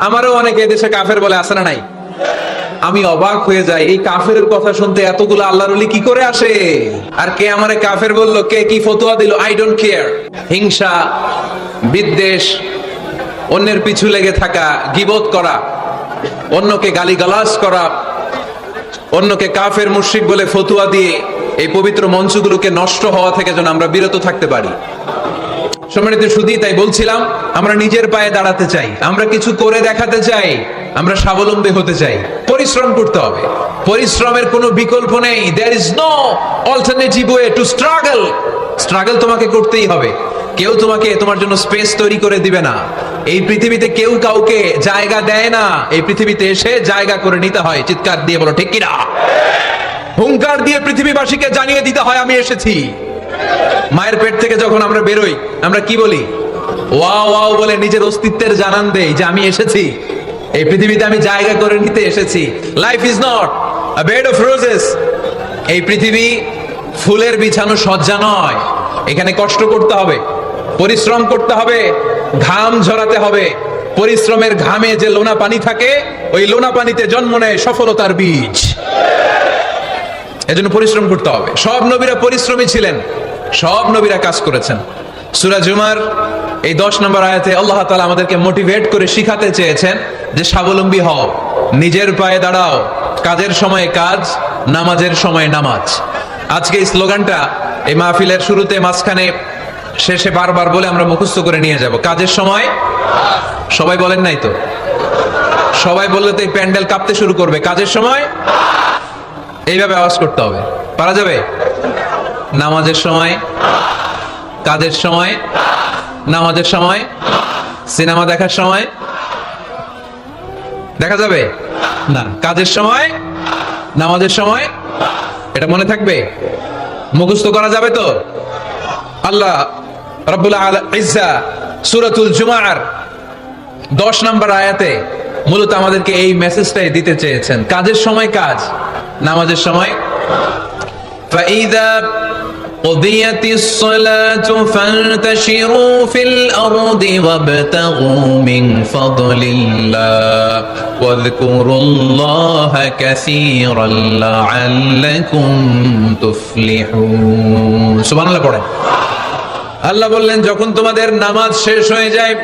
আমারও অনেকে দেশে কাফের বলে, আছে না নাই? আমি অবাক হয়ে যাই, এই কাফের কথা শুনতে এতগুলো আল্লাহর ওলি কি করে আসে? আর কে আমারে কাফের বললো, কে কি ফতোয়া দিল, আই ডোন্ট কেয়ার। হিংসা, বিদ্বেষ, অন্যের পিছু লেগে থাকা, গীবত করা, অন্যকে গালিগালাজ করা, অন্যকে কাফের মুশরিক বলে ফতোয়া দিয়ে এই পবিত্র মঞ্চগুলোকে নষ্ট হওয়া থেকে যেন আমরা বিরত থাকতে পারি। সম্মানিত সুধী, তাই বলছিলাম, আমরা নিজের পায়ে দাঁড়াতে চাই, আমরা কিছু করে দেখাতে চাই, আমরা স্বাবলম্বী হতে চাই। পরিশ্রম করতে হবে, পরিশ্রমের কোনো বিকল্প নেই। There is no alternative way to struggle. Struggle তোমাকে করতেই হবে। কেউ তোমাকে তোমার জন্য স্পেস তৈরি করে দিবে না। এই পৃথিবীতে কেউ কাউকে জায়গা দেয় না, এই পৃথিবীতে এসে জায়গা করে নিতে হয়। চিৎকার দিয়ে বলো ঠিক কিনা? হুঙ্কার দিয়ে পৃথিবীবাসীকে জানিয়ে দিতে হয় আমি এসেছি। মায়ের পেট থেকে যখন আমরা বেরোই, আমরা কি বলি? ওয়াও ওয়াও বলে নিজের অস্তিত্বের জানান দেই যে আমি এসেছি, এই পৃথিবীতে আমি জায়গা করে নিতে এসেছি। Life is not a bed of roses. এই পৃথিবী ফুলের বিছানো সজ্জা নয়। এখানে কষ্ট করতে হবে, পরিশ্রম করতে হবে, ঘাম ঝরাতে হবে। পরিশ্রমের ঘামে যে লোনা পানি থাকে, ওই লোনা পানিতে জন্ম নেয় সফলতার বীজ। এজন্য পরিশ্রম করতে হবে। সব নবীরা পরিশ্রমী ছিলেন, সব নবীরা কাজ করেছেন। সূরা জুমার এই 10 নম্বর আয়াতে আল্লাহ তাআলা আমাদেরকে মোটিভেট করে শিখাতে চেয়েছেন যে স্বাবলম্বী হও, নিজের পায়ে দাঁড়াও, কাজের সময়ে কাজ, নামাজের সময় নামাজ। আজকে এই স্লোগানটা এই মাহফিলের শুরুতে, মাঝখানে, শেষে বারবার বলে আমরা মুখস্থ করে নিয়ে যাব। কাজের সময় সবাই বলেন নাই তো? সবাই বললে তো এই প্যান্ডেল কাঁপতে শুরু করবে। কাজের সময় এইভাবে আওয়াজ করতে হবে, পারা যাবে? নামাজের সময়, কাজের সময়, নামাজের সময়, সিনেমা দেখার সময় দেখা যাবে না। কাজের সময়, নামাজের সময়, এটা মনে থাকবে, মুখস্থ করা যাবে তো? আল্লাহ রাব্বুল ইজ্জা সূরাতুল জুমার 10 নম্বর আয়াতে মূলত আমাদেরকে এই মেসেজটাই দিতে চেয়েছেন। কাজের সময় কাজ, নামাজের সময়। ফাইদা قضيت الصلاة فانتشروا في الأرض وابتغوا من فضل الله واذكروا الله كثيرا لعلكم تفلحون। সুবহানাল্লাহ পড়েন। আল্লাহ বললেন, যখন তোমাদের নামাজ শেষ হয়ে যায়,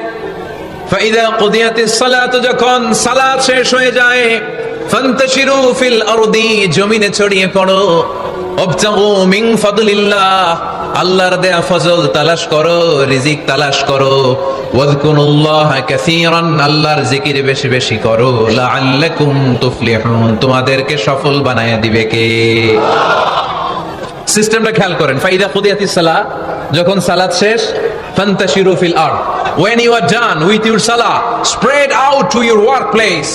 ফাইদা কুদিয়াতিস সালাত, যখন সালাত শেষ হয়ে যায়, ফান্তাশিরু ফিল আরদি, জমিনে ছড়িয়ে পড়ো, ওয়াবতাগু মিন ফাদলিল্লাহ, আল্লাহর দেয়া ফজল তালাশ করো, রিজিক তালাশ করো, ওয়াযকুরুল্লাহা কাসীরান, আল্লাহর জিকির বেশি বেশি করো, লাআল্লাকুম তুফলিহুন, তোমাদেরকে সফল বানায়া দিবে কে? সিস্টেমটা খেয়াল করেন। ফাইদা কুদিয়াতিস সালাহ, যখন সালাত শেষ, ফান্তাশিরু ফিল আরদ, when you are done with your salah, spread out to your workplace,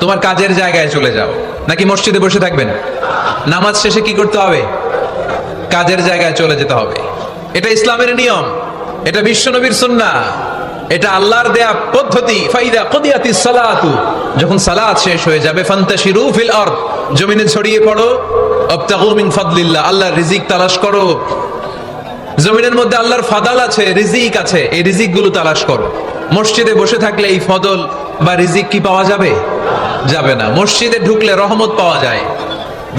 তোমার কাজের জায়গায় চলে যাও। নাকি মসজিদে বসে থাকবেন? নামাজ শেষে কি করতে হবে? কাজের জায়গায় চলে যেতে হবে। এটা ইসলামের নিয়ম, এটা বিশ্বনবীর সুন্নাহ, এটা আল্লাহর দেয়া পদ্ধতি। ফাইদা কুদিয়াতিস সালাতু, যখন সালাত শেষ হয়ে যাবে, ফান্তাশিরু ফিল আরদ, জমিনে ছড়িয়ে পড়ো, ওয়াবতাগু মিন ফাদলিল্লাহ, আল্লাহর রিজিক তালাশ করো। জমিনের মধ্যে আল্লাহর ফাদাল আছে, রিজিক আছে, এই রিজিক গুলো তালাশ করো। মসজিদে বসে থাকলে এই ফদল বা রিজিক কি পাওয়া যাবে? যাবে না। মসজিদে ঢুকলে রহমত পাওয়া যায়।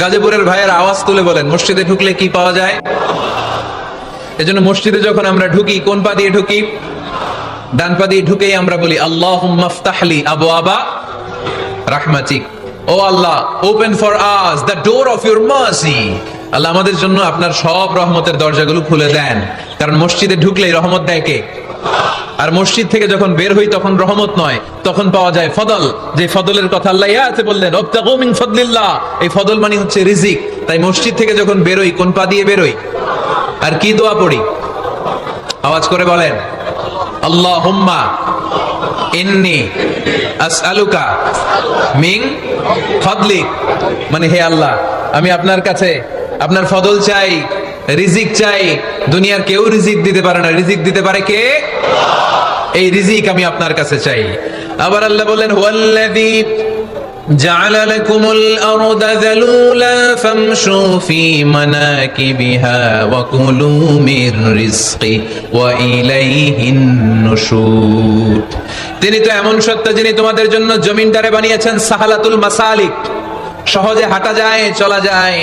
গাজীপুরের ভাইয়ের আওয়াজ তুলে বলেন, মসজিদে ঢুকলে কি পাওয়া যায়? এজন্য মসজিদে যখন আমরা ঢুকি, কোন পা দিয়ে ঢুকি? ডান পা দিয়ে ঢুকেই আমরা বলি, আল্লাহুম্মা ফতাহলি আবওয়াবা রাহমাতিক, O Allah, open for us the door of your mercy. আল্লাহ আমাদের জন্য আপনার সব রহমতের দরজাগুলো খুলে দেন। কারণ মসজিদে ঢুকলেই রহমত দেয় কে? আর মসজিদ থেকে যখন বের হই তখন রহমত নয়, তখন পাওয়া যায় ফদল। যে ফদলের কথা আল্লাহ ইয়াতে বললেন, ওয়াবতাগু মিন ফাদলিল্লাহ, এই ফদল মানে হচ্ছে রিজিক। তাই মসজিদ থেকে যখন বেরোই, কোন পা দিয়ে বেরোই? আর কি দোয়া পড়ি? আওয়াজ করে বলেন, আল্লাহুম্মা ইন্নী আসআলুকা মিন ফাদলিক, মানে হে আল্লাহ, আমি আপনার কাছে আপনার ফদল চাই, রিজিক চাই। দুনিয়ার কেউ রিজিক দিতে পারে না, রিজিক দিতে পারে কে? এই রিজিক আমি আপনার কাছে চাই। আবার আল্লাহ বলেন, হুয়াল্লাযী جعل لكم الأرض ذلولا فامشوا في مناكبها وكلوا من رزقه وإليه النشور। তিনি তো এমন সত্তা যিনি তোমাদের জন্য জমিনটারে বানিয়েছেন সাহালাতুল মাসালিক, সহজে হাঁটা যায়, চলা যায়,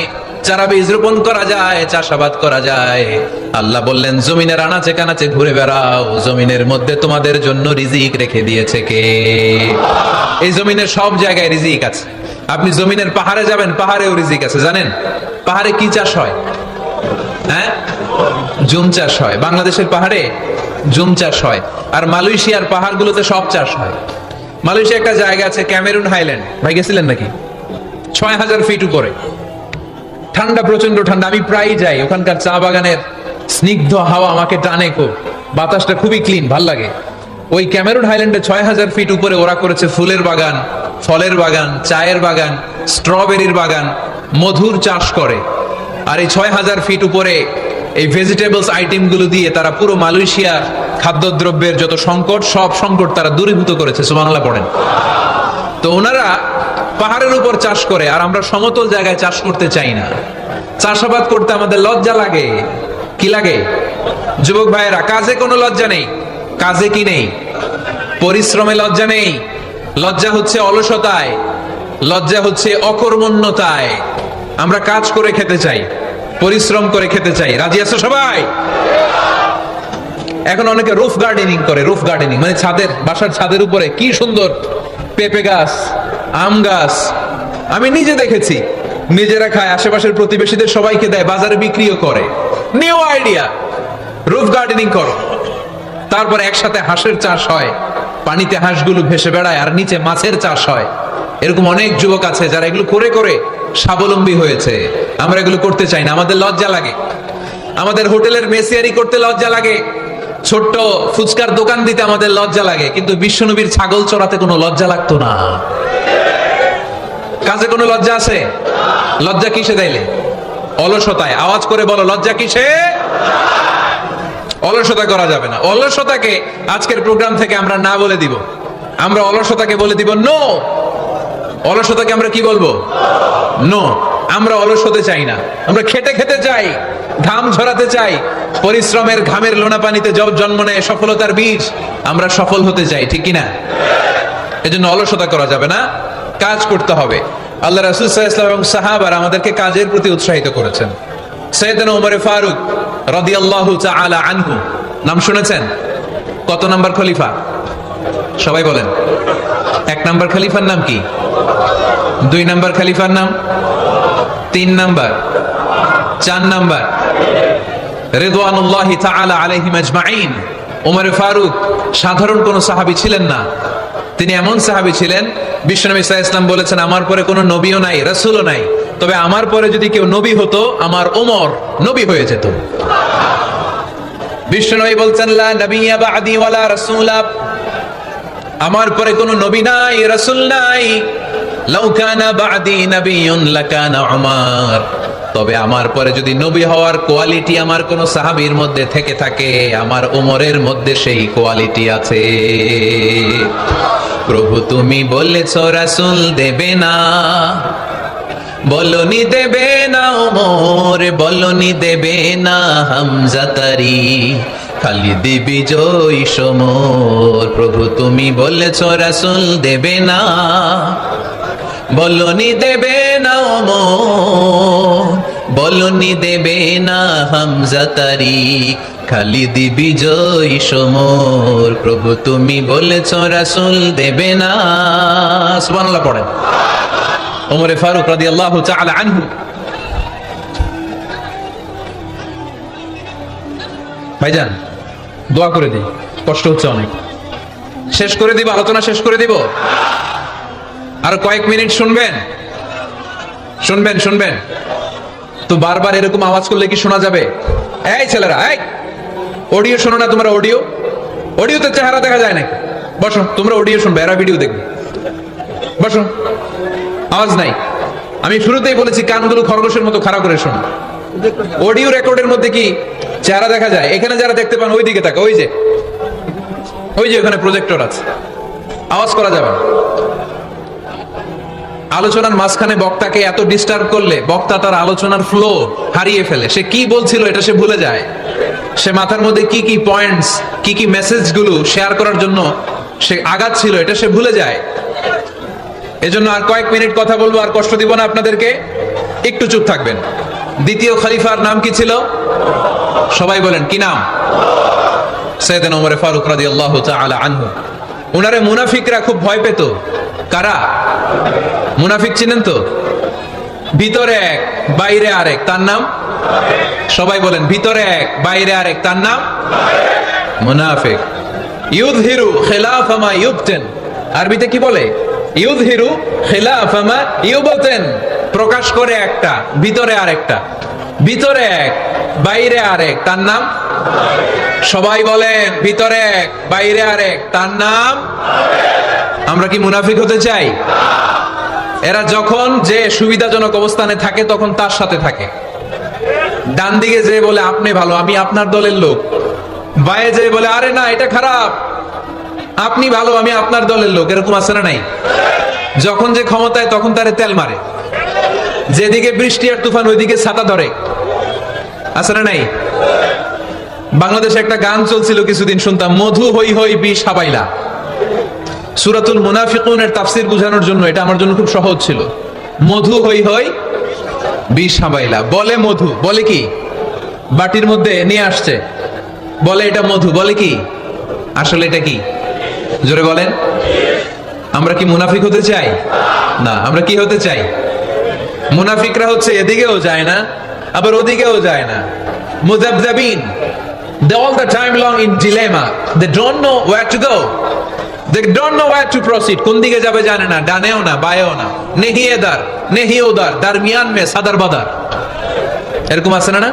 চারা বীজ রোপণ করা যায়, চাষাবাদ করা যায়। আল্লাহ বললেন জমিনের আনাচে কানাচে ঘুরে বেড়াও, জমিনের মধ্যে তোমাদের জন্য রিজিক রেখে দিয়েছে কে? এই জমিনের সব জায়গায় রিজিক আছে। আপনি জমিনের পাহাড়ে যাবেন, পাহাড়েও রিজিক আছে। জানেন পাহাড়ে কি চাষ হয়? হ্যাঁ, জুম চাষ হয়। বাংলাদেশের পাহাড়ে জুম চাষ হয়, আর মালয়েশিয়ার পাহাড়গুলোতে সব চাষ হয়। মালয়েশিয়া একটা জায়গা আছে ক্যামেরুন হাইল্যান্ড, ভাই গেছিলেন নাকি? ৬,০০০ ফিট উপরে, ঠান্ডা, প্রচন্ড ঠান্ডা। আমি প্রায় যাই, ওখানকার চা বাগানের স্নিগ্ধ হাওয়া আমাকে টানে খুব, বাতাসটা খুবই ক্লিন, ভাল লাগে। ওই ক্যামেরুন হাইল্যান্ডে ৬,০০০ ফিট উপরে ওরা করেছে ফুলের বাগান, ফলের বাগান, চায়ের বাগান, স্ট্রবেরির বাগান, মধুর চাষ করে। আর এই ৬,০০০ ফিট উপরে এই ভেজিটেবলস আইটেম গুলো দিয়ে তারা পুরো মালয়েশিয়ার খাদ্যদ্রব্যের যত সংকট, সব সংকট তারা দূরীভূত করেছে। সুবহানাল্লাহ পড়েন। তো ওনারা পাহাড়ের উপর চাষ করে, আর আমরা সমতল জায়গায় চাষ করতে চাই না। চাষাবাদ করতে আমাদের লজ্জা লাগে। কি লাগে? যুবক ভাইয়েরা, কাজে কোনো লজ্জা নেই। কাজে কি নেই? পরিশ্রমে লজ্জা নেই। লজ্জা হচ্ছে অলসতায়, লজ্জা হচ্ছে অকর্মণ্যতায়। আমরা কাজ করে খেতে চাই, পরিশ্রম করে খেতে চাই। রাজি আছো সবাই? এখন অনেকে রুফ গার্ডেনিং করে। রুফ গার্ডেনিং মানে ছাদের, বাসার ছাদের উপরে কি সুন্দর পেঁপে গাছ, আম গাছ। আমি নিজে দেখেছি, নিজেরা খায়, আশেপাশের প্রতিবেশীদের সবাইকে দেয়, বাজারে বিক্রিও করে। নিউ আইডিয়া, রুফ গার্ডেনিং করো। তারপর একসাথে হাঁসের চাষ হয়, পানিতে হাঁসগুলো ভেসে বেড়ায়, আর নিচে মাছের চাষ হয়। এরকম অনেক যুবক আছে যারা এগুলো করে করে স্বাবলম্বী হয়েছে। আমরা এগুলো করতে চাই না, আমাদের লজ্জা লাগে। আমাদের হোটেলের মেসিয়ারি করতে লজ্জা লাগে, ছোট্ট ফুচকার দোকান দিতে আমাদের লজ্জা লাগে, কিন্তু বিশ্বনবীর ছাগল চড়াতে কোনো লজ্জা লাগতো না। কাজে কোনো লজ্জা আছে? লজ্জা কিসে তাইলে? অলসতায়। আওয়াজ করে বলো, লজ্জা কিসে? অলসতা করা যাবে না। অলসতাকে আজকের প্রোগ্রাম থেকে আমরা না বলে দিব। আমরা অলসতাকে বলে দিব নো। অলসতাকে আমরা কি বলবো? নো। আমরা অলস হতে চাই না, আমরা খেতে খেতে চাই, ঘাম ঝরাতে চাই। পরিশ্রমের ঘামের লোনা পানিতে জন্ম নেয় সফলতার বীজ। আমরা সফল হতে চাই, ঠিক কিনা? এজন্য অলসতা করা যাবে না, কাজ করতে হবে। আল্লাহ রাসূল সাল্লাল্লাহু আলাইহি ওয়াসাল্লাম এবং সাহাবারা আমাদেরকে কাজের প্রতি উৎসাহিত করেছেন। সাইয়েদনা ওমর ফারুক রাদিয়াল্লাহু তাআলা আনহু, নাম শুনেছেন? কত নাম্বার খলিফা? সবাই বলেন। 1 নাম্বার খলিফার নাম কি? 2 নাম্বার খলিফার নাম? 3 নাম্বার? 4 নাম্বার? রিদওয়ানুল্লাহি তাআলা আলাইহিম আজমাইন। ওমর ফারুক সাধারণ কোন সাহাবী ছিলেন না, তিনি এমন সাহাবী ছিলেন, বিশ্বনবী সাল্লাল্লাহু আলাইহি ওয়াসাল্লাম বলেছেন আমার পরে কোনো নবীও নাই, রাসূলও নাই, তবে আমার পরে যদি কেউ নবী হতো আমার ওমর নবী হয়ে যেত। বিশ্বনবী বলছেন লা নবিয়্যা বা'দি ওয়ালা রাসূলা, আমার পরে কোনো নবী নাই, রাসূল নাই। লাউ কানা বা'দি নাবিয়্যুন লাকানা উমর, তবে আমার পরে যদি নবী হওয়ার কোয়ালিটি আমার কোন সাহাবীর মধ্যে থেকে থাকে, আমার ওমরের মধ্যে সেই কোয়ালিটি আছে। প্রভু তুমি বলেছো রাসূল দেবে না, বলনি দেবে না ওমর, বলনি দেবে না হামজা তারি, খালিদ বিজয় সমর। প্রভু তুমি বলেছো রাসূল দেবে না, বলনি দেবে না ওমর, বলনি দেবে না হামজা তারি, খালিদ বিজয় সমর। প্রভু তুমি বলেছো রাসূল দেবে না। সুবহানাল্লাহ পড়েন। ওমর ফারুক রাদিয়াল্লাহু তাআলা আনহু। ভাইজান দোয়া করে দিই, কষ্ট হচ্ছে অনেক। শেষ করে দিব, আলোচনা শেষ করে দিব। আর কয়েক মিনিট শুনবেন, শুনবেন, শুনবেন তো। বারবার এরকম আওয়াজ করলে কি শোনা যাবে? এই ছেলেরা, এই অডিও শোনো না তোমরা? অডিও, অডিওতে চেহারা দেখা যায় নাকি? বসো, তোমরা অডিও শুনবে, এরা ভিডিও দেখবে। বসো, আওয়াজ নাই। আমি শুরুতেই বলেছি কানগুলো খরগোশের মতো খাড়া করে শোনো। অডিও রেকর্ডের মধ্যে কি চেহারা দেখা যায়? এখানে যারা দেখতে পান ওই দিকে তাকা, ওই যে, ওই যে ওখানে প্রজেক্টর আছে, আওয়াজ করা যাবে না। আলোচনার মাঝখানে বক্তাকে এত ডিস্টার্ব করলে বক্তা তার আলোচনার ফ্লো হারিয়ে ফেলে। সে কি বলছিল এটা সে ভুলে যায়। সে মাথার মধ্যে কি কি পয়েন্টস, কি কি মেসেজগুলো শেয়ার করার জন্য সে আগাচ্ছিল এটা সে ভুলে যায়। এজন্য আর কয়েক মিনিট কথা বলবো, আর কষ্ট দিব না আপনাদেরকে, একটু চুপ থাকবেন। দ্বিতীয় খলিফার নাম কি ছিল? সবাই বলেন কি নাম? সাইয়েদনা ওমর ফারুক রাদিয়াল্লাহু তাআলা আনহু। উনারে মুনাফিকরা খুব ভয় পেত। কারা? মুনাফিক চিনেন তো? ভিতরে এক বাইরে আরেক, তার নাম? সবাই বলেন ভিতরে এক বাইরে আরেক, তার নাম মুনাফিক। ইউযহিরু খিলাফা মা ইউবতিন, আরবিতে কি বলে? ইউযহিরু খিলাফা মা ইউবতিন, প্রকাশ করে একটা ভিতরে আরেকটা। ভিতরে এক বাইরে আরেক, তার নাম? সবাই বলেন ভিতরে এক বাইরে আরেক, তার নাম? আমরা কি মুনাফিক হতে চাই? এরা যখন যে সুবিধাজনক অবস্থানে থাকে তখন তার সাথে থাকে। ডান দিকে যে বলে আপনি ভালো, আমি আপনার দলের লোক। বায়ে যে বলে আরে না এটা খারাপ, আপনি ভালো, আমি আপনার দলের লোক। এরকম আছে না নাই? যখন যে ক্ষমতায় তখন তারে তেল মারে। যেদিকে বৃষ্টি আর তুফান ওইদিকে ছাতা ধরে। আছে না নাই? বাংলাদেশে একটা গান চলছিল কিছুদিন, শুনতাম, মধু হই হই বিষ হাবাইলা। সূরাতুল মুনাফিকুনের তাফসীর বোঝানোর জন্য এটা আমার জন্য খুব সহজ ছিল। মধু হই হই বিষ হাবাইলা। বলে মধু, বলে কি? বাটির মধ্যে নিয়ে আসছে, বলে এটা মধু, বলে কি? আসলে এটা কি? জোরে বলেন। আমরা কি মুনাফিক হতে চাই? না। আমরা কি হতে চাই? মুনাফিকরা হচ্ছে এদিকেও যায় না আবার ওদিকেও যায় না, মুযাবযাবিন। They all the time long in dilemma. They don't know where to go. They don't know where to proceed. কোন দিকে যাবে জানে না, ডানেও না বায়েও না, নেহি এদার নেহি ওদার, দরমিয়ান মে সাদার বাদার। এরকম আছে না?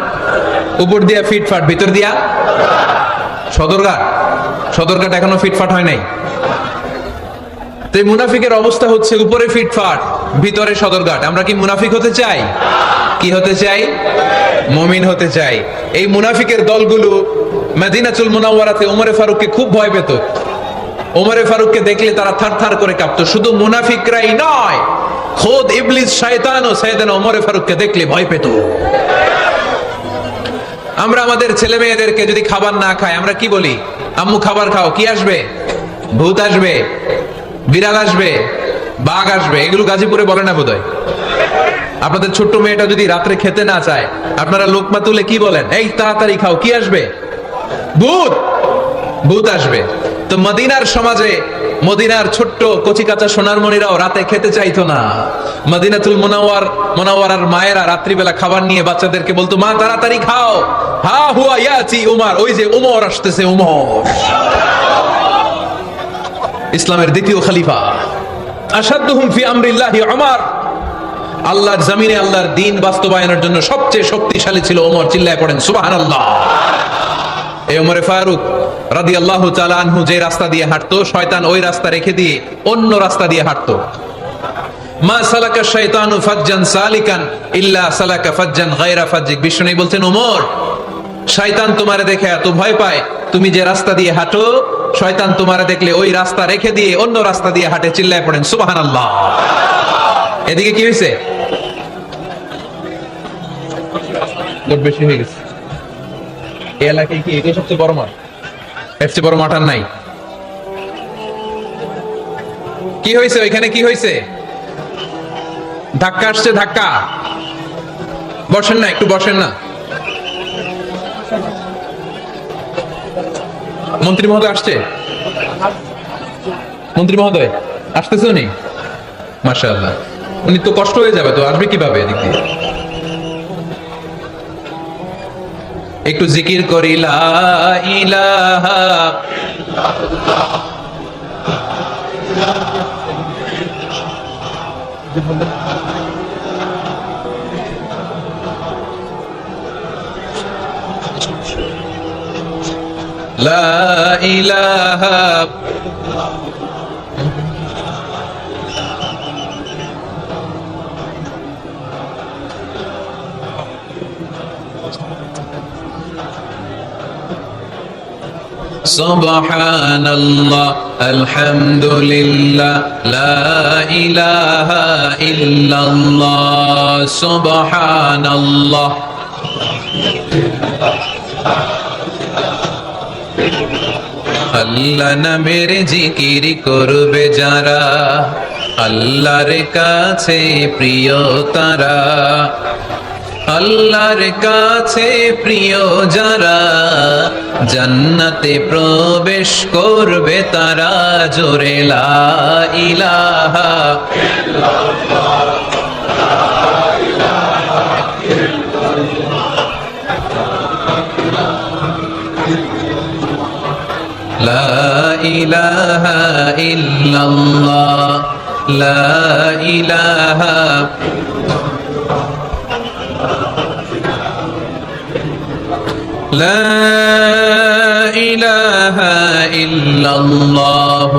উপর দিয়া ফিটফাট, ভিতর দিয়া সদরঘাট। সদরঘাট এখনো ফিটফাট হয় নাই। তো এই মুনাফিকের অবস্থা হচ্ছে উপরে ফিটফাট ভিতরে সদরঘাট। আমরা কি মুনাফিক হতে চাই? কি হতে চাই? মুমিন হতে চাই। এই মুনাফিকের দলগুলো মদিনাতুল মুনাওয়ারাতে ওমরে ফারুককে খুব ভয় পেত। ওমরে ফারুককে দেখলে তারা থারথার করে কাঁপতো। শুধু মুনাফিকরাই নয়, খোদ ইবলিস শয়তানও সাইয়েদনা ওমরে ফারুককে দেখলে ভয় পেত। আমরা আমাদের ছেলে মেয়েদেরকে যদি খাবার না খায় আমরা কি বলি? আম্মু খাবার খাও। কি আসবে? ভূত আসবে, বিড়াল আসবে, বাঘ আসবে। এগুলো গাজীপুরে বলে না বোধহয়। আপনাদের ছোট্ট মেয়েটা যদি রাত্রে খেতে না চায় আপনারা লোকমা তুলে কি বলেন? এই তাড়াতাড়ি খাও, কি আসবে? ভূত। ভূত আসবে। তো মদিনার সমাজে মদিনার ছোট্ট কচি কাঁচা সোনারমণিরাও রাতে খেতে চাইতো না। মদিনাতুল মুনাওয়ারার মায়েরা রাত্রিবেলা খাবার নিয়ে বাচ্চাদেরকে বলতো, মা তাড়াতাড়ি খাও, হা হুয়া ইয়াতি উমর, ওই যে উমর আসতেছে। উমর ইসলামের দ্বিতীয় খলিফা। আশাদ্দুহুম ফি আমরিল্লাহি উমর, আল্লাহর জমিনে আল্লাহর দ্বীন বাস্তবায়নের জন্য সবচেয়ে শক্তিশালী ছিল ওমর। চিল্লায় পড়েন সুবহানাল্লাহ। এই ওমরে ফারুক রাদিয়াল্লাহু তাআলা আনহু যে রাস্তা দিয়ে হাঁটতো, শয়তান ওই রাস্তা রেখে দিয়ে অন্য রাস্তা দিয়ে হাঁটতো। মা সালাকা শাইতানু ফাজ্জান সালিকান ইল্লা সালাকা ফাজ্জান গায়রা ফাজ্জিক। বিষ্ণু বলছেন, ওমর, শয়তান তোমারে দেখে এত ভয় পায়, তুমি যে রাস্তা দিয়ে হাঁটো শয়তান তোমারে দেখলে ওই রাস্তা রেখে দিয়ে অন্য রাস্তা দিয়ে হাঁটে। চিল্লায় পড়েন সুবহানাল্লাহ। এদিকে কি হয়েছে? লোক বেশি হয়ে গেছে। এই এলাকায় কি এটাই সবচেয়ে বড় মাঠ? এর চেয়ে বড় মাঠ আর নাই। কি হয়েছে ওইখানে? কি হয়েছে? ধাক্কা আসছে, ধাক্কা। বসেন না, একটু বসেন না। মন্ত্রী মহোদয় আসছে? মন্ত্রী মহোদয় আসতেছে উনি? মাশাআল্লাহ। উনি তো কষ্ট হয়ে যাবে, তো আসবে কিভাবে এদিক দিয়ে? একটু জিকির করি, লা ইলাহা লা ইলাহা সুবহানাল্লাহ আলহামদুলিল্লাহ, লা ইলাহা ইল্লাল্লাহ, সুবহানাল্লাহ। আল্লাহ নামের জিকির করবে যারা, আল্লাহর কাছে প্রিয় তারা, আল্লাহর কাছে প্রিয় যারা, জান্নাতে প্রবেশ করবে তারা, জোরে লা ইলাহা লা ইলাহা ইল্লাল্লাহ, লা ইলাহা লা ইলাহা ইল্লাল্লাহ,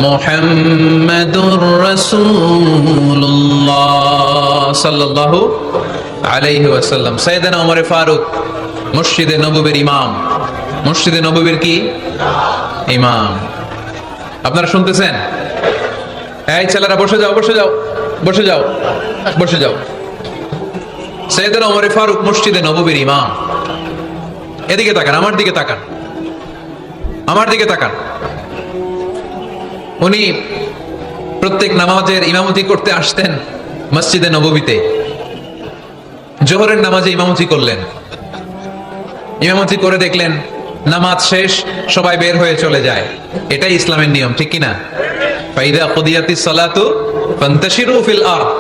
মুহাম্মাদুর রাসূলুল্লাহ সাল্লাল্লাহু আলাইহি ওয়াসাল্লাম। সাইয়েদনা ওমর ফারুক মসজিদে নববীর ইমাম, মসজিদে নববীর কি ইমাম। আপনারা শুনতেছেন? এই ছেলেরা বসে যাও, বসে যাও, বসে যাও, বসে যাও। সাইয়েদনা ওমর ফারুক মসজিদে নববীর ইমাম। এদিকে তাকান, আমার দিকে তাকান, আমার দিকে তাকান। উনি প্রত্যেক নামাজের ইমামতি করতে আসতেন মসজিদে নববীতে। জোহরের নামাজে ইমামতি করলেন, ইমামতি করে দেখলেন নামাজ শেষ, সবাই বের হয়ে চলে যায়। এটাই ইসলামের নিয়ম, ঠিক কিনা? ফাইদা কুদিয়াতিস সালাতু ফান্তাশিরু ফিল আরদ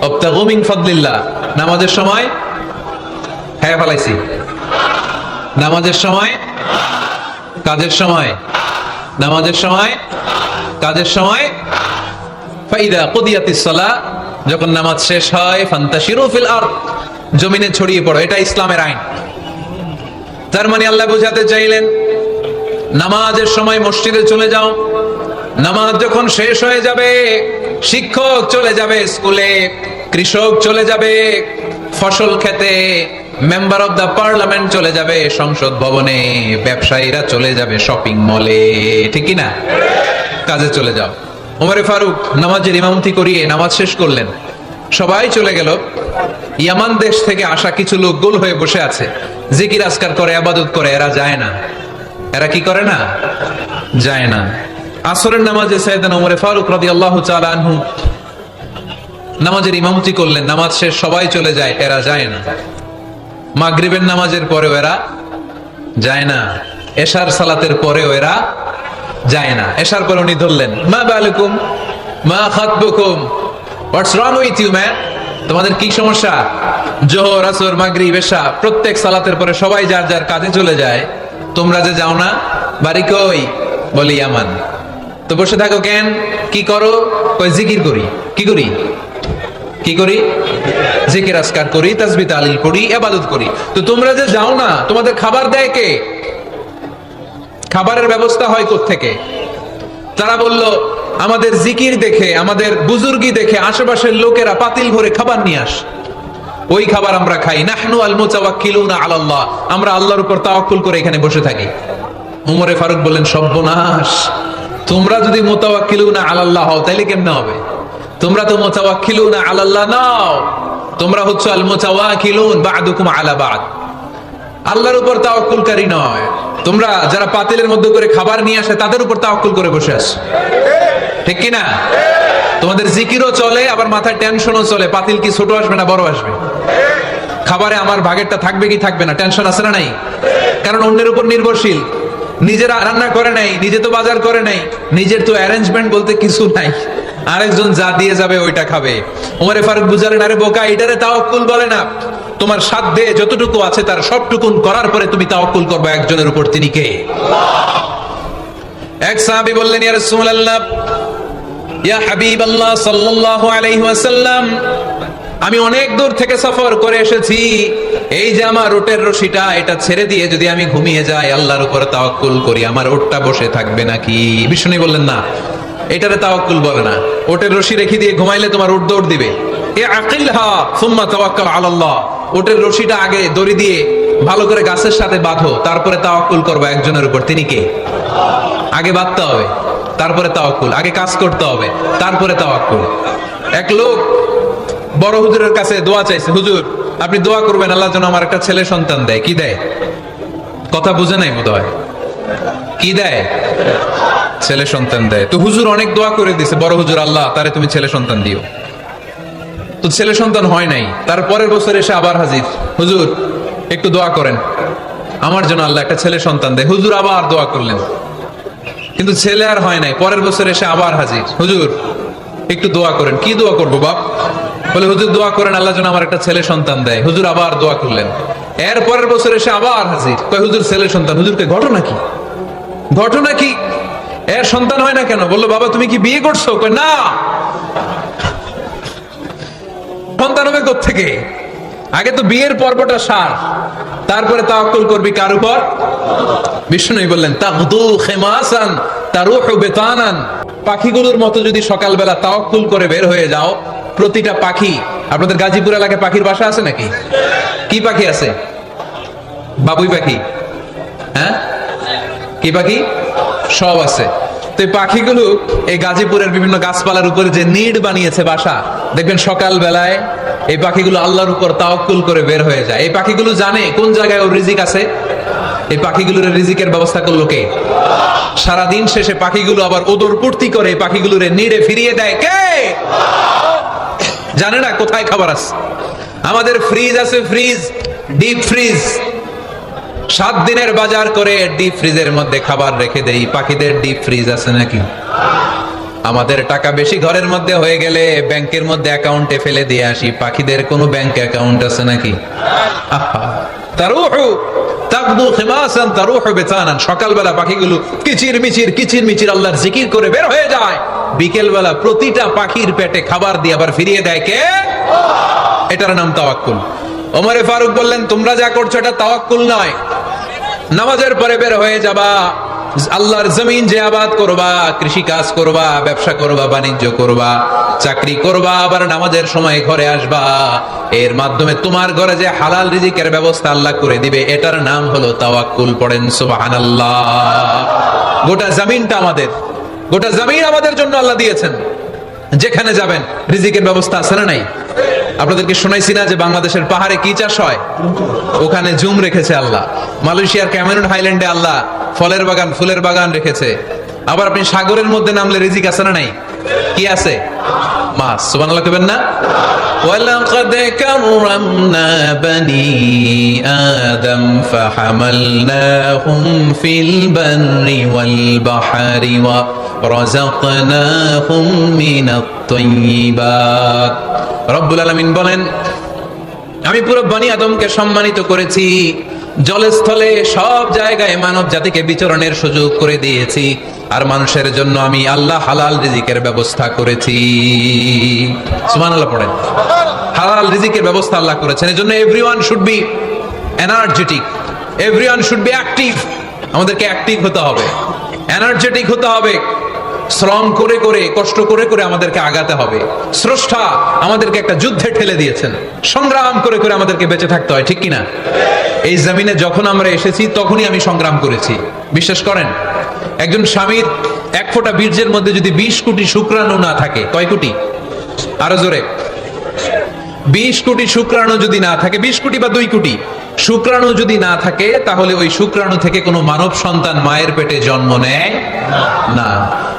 ওয়াবতাগু মিন ফাদলিল্লাহ। নামাজের সময় হ্যাঁ ফালাইছি, নামাজের সময় কাজের সময়, নামাজের সময় কাজের সময়। ফাইদা কুদিয়াতিস সালাহ, যখন নামাজ শেষ হয়, ফান্তাশিরু ফিল আরদ, জমিনে ছড়িয়ে পড়ো। এটা ইসলামের আইন। তার মানে আল্লাহ বোঝাতে চাইলেন নামাজের সময় মসজিদে চলে যাও। নামাজ যখন শেষ হয়ে যাবে, শিক্ষক চলে যাবে স্কুলে, কৃষক চলে যাবে ফসল খেতে, মেম্বার অফ দা পার্লামেন্ট চলে যাবে সংসদ ভবনে, ব্যবসায়ীরা চলে যাবে শপিং মলে, ঠিক কিনা? কাজে চলে যাও। ওমরে ফারুক নামাজের ইমামতি করিয়ে নামাজ শেষ করলেন, সবাই চলে গেল। ইয়ামান দেশ থেকে আসা কিছু লোক গোল হয়ে বসে আছে, জিকির আজকার করে, ইবাদত করে। এরা যায় না। এরা কি করে না? যায় না। আসরের নামাজে সাইয়েদনা ওমর ফারুক রাদিয়াল্লাহু তাআলা আনহু নামাজের ইমামতি করলেন, নামাজ শেষ, সবাই চলে যায়, এরা যায় না। মাগরিবের নামাজের পরেও এরা যায় না, এশার সালাতের পরেও এরা যায় না। এশার পরে উনি ধরলেন, মা বালুকুম মা খাতবুকুম, হোয়াটস রং উইথ ইউ ম্যান? তোমাদের কি সমস্যা? জোহর, আসর, মাগরিব, এশা প্রত্যেক সালাতের পরে সবাই যার যার কাজে চলে যায়, তোমরা যে যাও না? বাড়ি কই? বলি ইয়ামান। তো বসে থাকো কেন? কি করো? কই জিকির করি। কি করি? কি করি? জিকির আজকার করি, তাসবিহ তাহলিল পড়ি, ইবাদত করি। তো তোমরা যে যাও না, তোমাদের খাবার দেয় কে? খাবারের ব্যবস্থা হয় কোত্থেকে? তারা বলল, আমাদের জিকির দেখে, আমাদের বুজুর্গি দেখে আশেপাশের লোকেরা পাতিল ভরে খাবার নিয়ে আসে, ওই খাবার আমরা খাই। নাহনু আল মুতাওয়াক্কিলুনা আলাল্লাহ, আমরা আল্লাহর উপর তাওয়াক্কুল করে এখানে বসে থাকি। ওমরে ফারুক বললেন, সর্বনাশ, তোমরা যদি মুতাওয়াক্কিলুনা আলাল্লাহ হও তাহলে কেমনে হবে? তোমরা তো মুতাওয়াক্কিলুনা আলাল্লাহ নাও, তোমরা হচ্ছে আল মুতাওয়াক্কিলুন বা'দুকুম আলা বা'দ, আল্লাহর উপর তাওয়াক্কুলকারী নয়। তোমরা যারা পাতিলের মধ্যে করে খাবার নিয়ে আসে তাদের উপর তাওয়াক্কুল করে বসে আছো, ঠিক কি না? তোমাদের জিকিরও চলে, আবার মাথায় টেনশনও চলে, পাতিল কি ছোট আসবে না বড় আসবে, খাবারে আমার ভাগেরটা থাকবে কি থাকবে না, টেনশন আছে না নাই? কারণ অন্যের উপর নির্ভরশীল, নিজেরা রান্না করে নাই, নিজে তো বাজার করে নাই, নিজের তো অ্যারেঞ্জমেন্ট বলতে কিছু নাই, আরেকজন যা দিয়ে যাবে ওইটা খাবে। ওমরে ফারুক বুঝালেন, আরে বোকা, এটারে তাওয়াক্কুল বলে না। তোমার সাধ্যে যতটুকু আছে তার সবটুকুন করার পরে তুমি তাওয়াক্কুল করবে একজনের উপর, তিনি কে? এক সাহাবী বললেন, ইয়া রাসূলুল্লাহ, ইয়া হাবিবাল্লাহ সাল্লাল্লাহু আলাইহি ওয়াসাল্লাম, আমি অনেক দূর থেকে সফর করে এসেছি, এই যে আমার উটের রশিটা, এটা ছেড়ে দিয়ে যদি আমি ঘুমিয়ে যাই, আল্লাহর উপর তাওয়াক্কুল করি, আমার উটটা বসে থাকবে নাকি? বিষ্ণু বললেন, না, এটারে তাওয়াক্কুল বলে না। উটের রশি রেখে দিয়ে ঘুমাইলে তোমার উট দৌড় দিবে। এ আকিলহা সুম্মা তাওয়াক্কাল আলাল্লাহ, উটের রশিটা আগে দড়ি দিয়ে ভালো করে গাছের সাথে বাঁধো, তারপরে তাওয়াক্কুল করবে একজনের উপর, তিনি কে? আগে বাঁধতে হবে, তারপরে তাওয়াক্কুল। আগে কাজ করতে হবে, তারপরে তাওয়াক্কুল। এক লোক বড় হুজুরের কাছে দোয়া চাইছে, হুজুর আপনি দোয়া করবেন আল্লাহ যেন আমার একটা ছেলে সন্তান দেয়। কি দেয়? কথা বুঝে নাই বোধ হয়। কি দেয়? ছেলে সন্তান দেয়। তো হুজুর অনেক দোয়া করে দিছে, বড় হুজুর আল্লাহ তারে তুমি ছেলে সন্তান দিও। তো ছেলে সন্তান হয় নাই। তার পরের বছর এসে আবার হাজির, হুজুর একটু দোয়া করেন আমার জন্য আল্লাহ একটা ছেলে সন্তান দেয়। হুজুর আবার দোয়া করলেন, কিন্তু ছেলে আর হয় নাই। পরের বছর এসে আবার হাজির, হুজুর একটু দোয়া করেন। কি দোয়া করবো বাপ? বলে হুজুর দোয়া করেন আল্লাহ যেন আমার একটা ছেলে সন্তান দেয়। হুজুর আবার দোয়া করলেন। এর পরের বছর এসে আবার হাজির, কয় হুজুর ছেলে সন্তান। হুজুরকে ঘটনা কি? ঘটনা কি? এর সন্তান হয় না কেন? বললো বাবা তুমি কি বিয়ে করছো? কয় না। সন্তান হবে কোত্থেকে? আগে তো বিয়ের পর্বটা সার, তারপরে তাওয়াক্কুল করবি কার উপর? বিষ্ণু বললেন তাগদু খিমাসান তারুহু বিতানান। পাখিগুলোর মতো যদি সকালবেলা তাওয়াক্কুল করে বের হয়ে যাও, প্রতিটা পাখি, আপনাদের গাজীপুর এলাকায় পাখির বাসা আছে নাকি? কি পাখি আছে? বাবুই পাখি, হ্যাঁ কি পাখি? সব আছে। তো এই পাখিগুলো এই গাজীপুরের বিভিন্ন গাছপালার উপরে যে নিড় বানিয়েছে বাসা, দেখবেন সকাল বেলায় এই পাখিগুলো আল্লাহর উপর তাওয়াক্কুল করে বের হয়ে যায়। এই পাখিগুলো জানে কোন জায়গায় ওর রিজিক আছে। এই পাখিগুলোর রিজিকের ব্যবস্থা করলো কে? সারাদিন শেষে পাখিগুলো আবার ওদর পূর্তি করে পাখিগুলোর নিড়ে ফিরিয়ে দেয় কে? জানে না কোথায় খাবার আছে। আমাদের ফ্রিজ আছে, ফ্রিজ, ডিপ ফ্রিজ, 7 দিনের বাজার করে ডিপ ফ্রিজের মধ্যে খাবার রেখে দেই। পাখিদের ডিপ ফ্রিজ আছে নাকি? আমাদের টাকা বেশি ঘরের মধ্যে হয়ে গেলে ব্যাংকের মধ্যে অ্যাকাউন্টে ফেলে দিয়ে আসি। পাখিদের কোনো ব্যাংক অ্যাকাউন্ট আছে নাকি? তারুহু তাগদু খিমাসান তারুহু বিতানান। সকালবেলা পাখিগুলো কিচির মিচির আল্লাহর জিকির করে বের হয়ে যায়। বিকেল বেলা প্রতিটা পাখির পেটে খাবার দিয়ে আবার ফিরিয়ে দেয় কে? এটার নাম তাওয়াক্কুল। ওমরে ফারুক বললেন তোমরা যা করছো এটা তাওয়াক্কুল নয়। নামাজের পরে বের হয়ে যাবা, আল্লাহর জমিন যে আবাদ করবা, কৃষি কাজ করবা, ব্যবসা করবা, বাণিজ্য করবা, চাকরি করবা, আবার নামাজের সময় ঘরে আসবা। এর মাধ্যমে তোমার ঘরে যে হালাল রিজিকের ব্যবস্থা আল্লাহ করে দিবে, এটার নাম হলো তাওয়াক্কুল। পড়েন সুবহানাল্লাহ। গোটা জমিনটা আমাদের, গোটা জমিন আমাদের জন্য আল্লাহ দিয়েছেন। যেখানে যাবেন রিজিকের ব্যবস্থা আছে না নাই? আপনাদেরকে শোনাইছি না যে বাংলাদেশের পাহাড়ে কি চাষ হয়? ওখানে জুম রেখেছে আল্লাহ। মালয়েশিয়ার ক্যামেরুন হাইল্যান্ডে আল্লাহ ফলের বাগান, ফুলের বাগান রেখেছে। আবার আপনি সাগরের মধ্যে নামলে রিজিক আছে না নাই? কি আছে? মাছ। সুবহানাল্লাহ কইবেন না? ওয়ালাকাদ কাররামনা বানি আদম ফাহামালনাহুম ফিল বাররি ওয়াল বাহরি ওয়া রাযাকনাহুম মিনাত তাইয়্যিবাত। রব্বুল আলামিন বলেন আমি পুরো বনি আদমকে সম্মানিত করেছি, জলস্থলে সব জায়গায় মানব জাতিকে বিচরণের সুযোগ করে দিয়েছি। আর মানুষের জন্য আমি আল্লাহ হালাল রিজিকের ব্যবস্থা করেছি। সুবহানাল্লাহ পড়েন। হালাল রিজিকের ব্যবস্থা আল্লাহ করেছেন। এজন্য everyone should be energetic, everyone should be active. আমাদেরকে অ্যাক্টিভ হতে হবে, এনার্জেটিক হতে হবে। শ্রম করে করে, কষ্ট করে করে আমাদেরকে আগাতে হবে। স্রষ্টা আমাদেরকে একটা যুদ্ধে ঠেলে দিয়েছেন, সংগ্রাম করে করে আমাদেরকে বেঁচে থাকতে হয়, ঠিক কিনা? এই জমিনে যখন আমরা এসেছি তখনই আমি সংগ্রাম করেছি। বিশ্বাস করেন, একজন স্বামীর 1 ফোঁটা বীর্যের মধ্যে যদি 20 কোটি শুক্রাণু না থাকে, কয় কোটি? আরো জোরে। 20 কোটি শুক্রাণু যদি না থাকে, 20 কোটি বা 2 কোটি শুক্রাণু যদি না থাকে, তাহলে ওই শুক্রাণু থেকে কোনো মানব সন্তান মায়ের পেটে জন্ম নেয় না।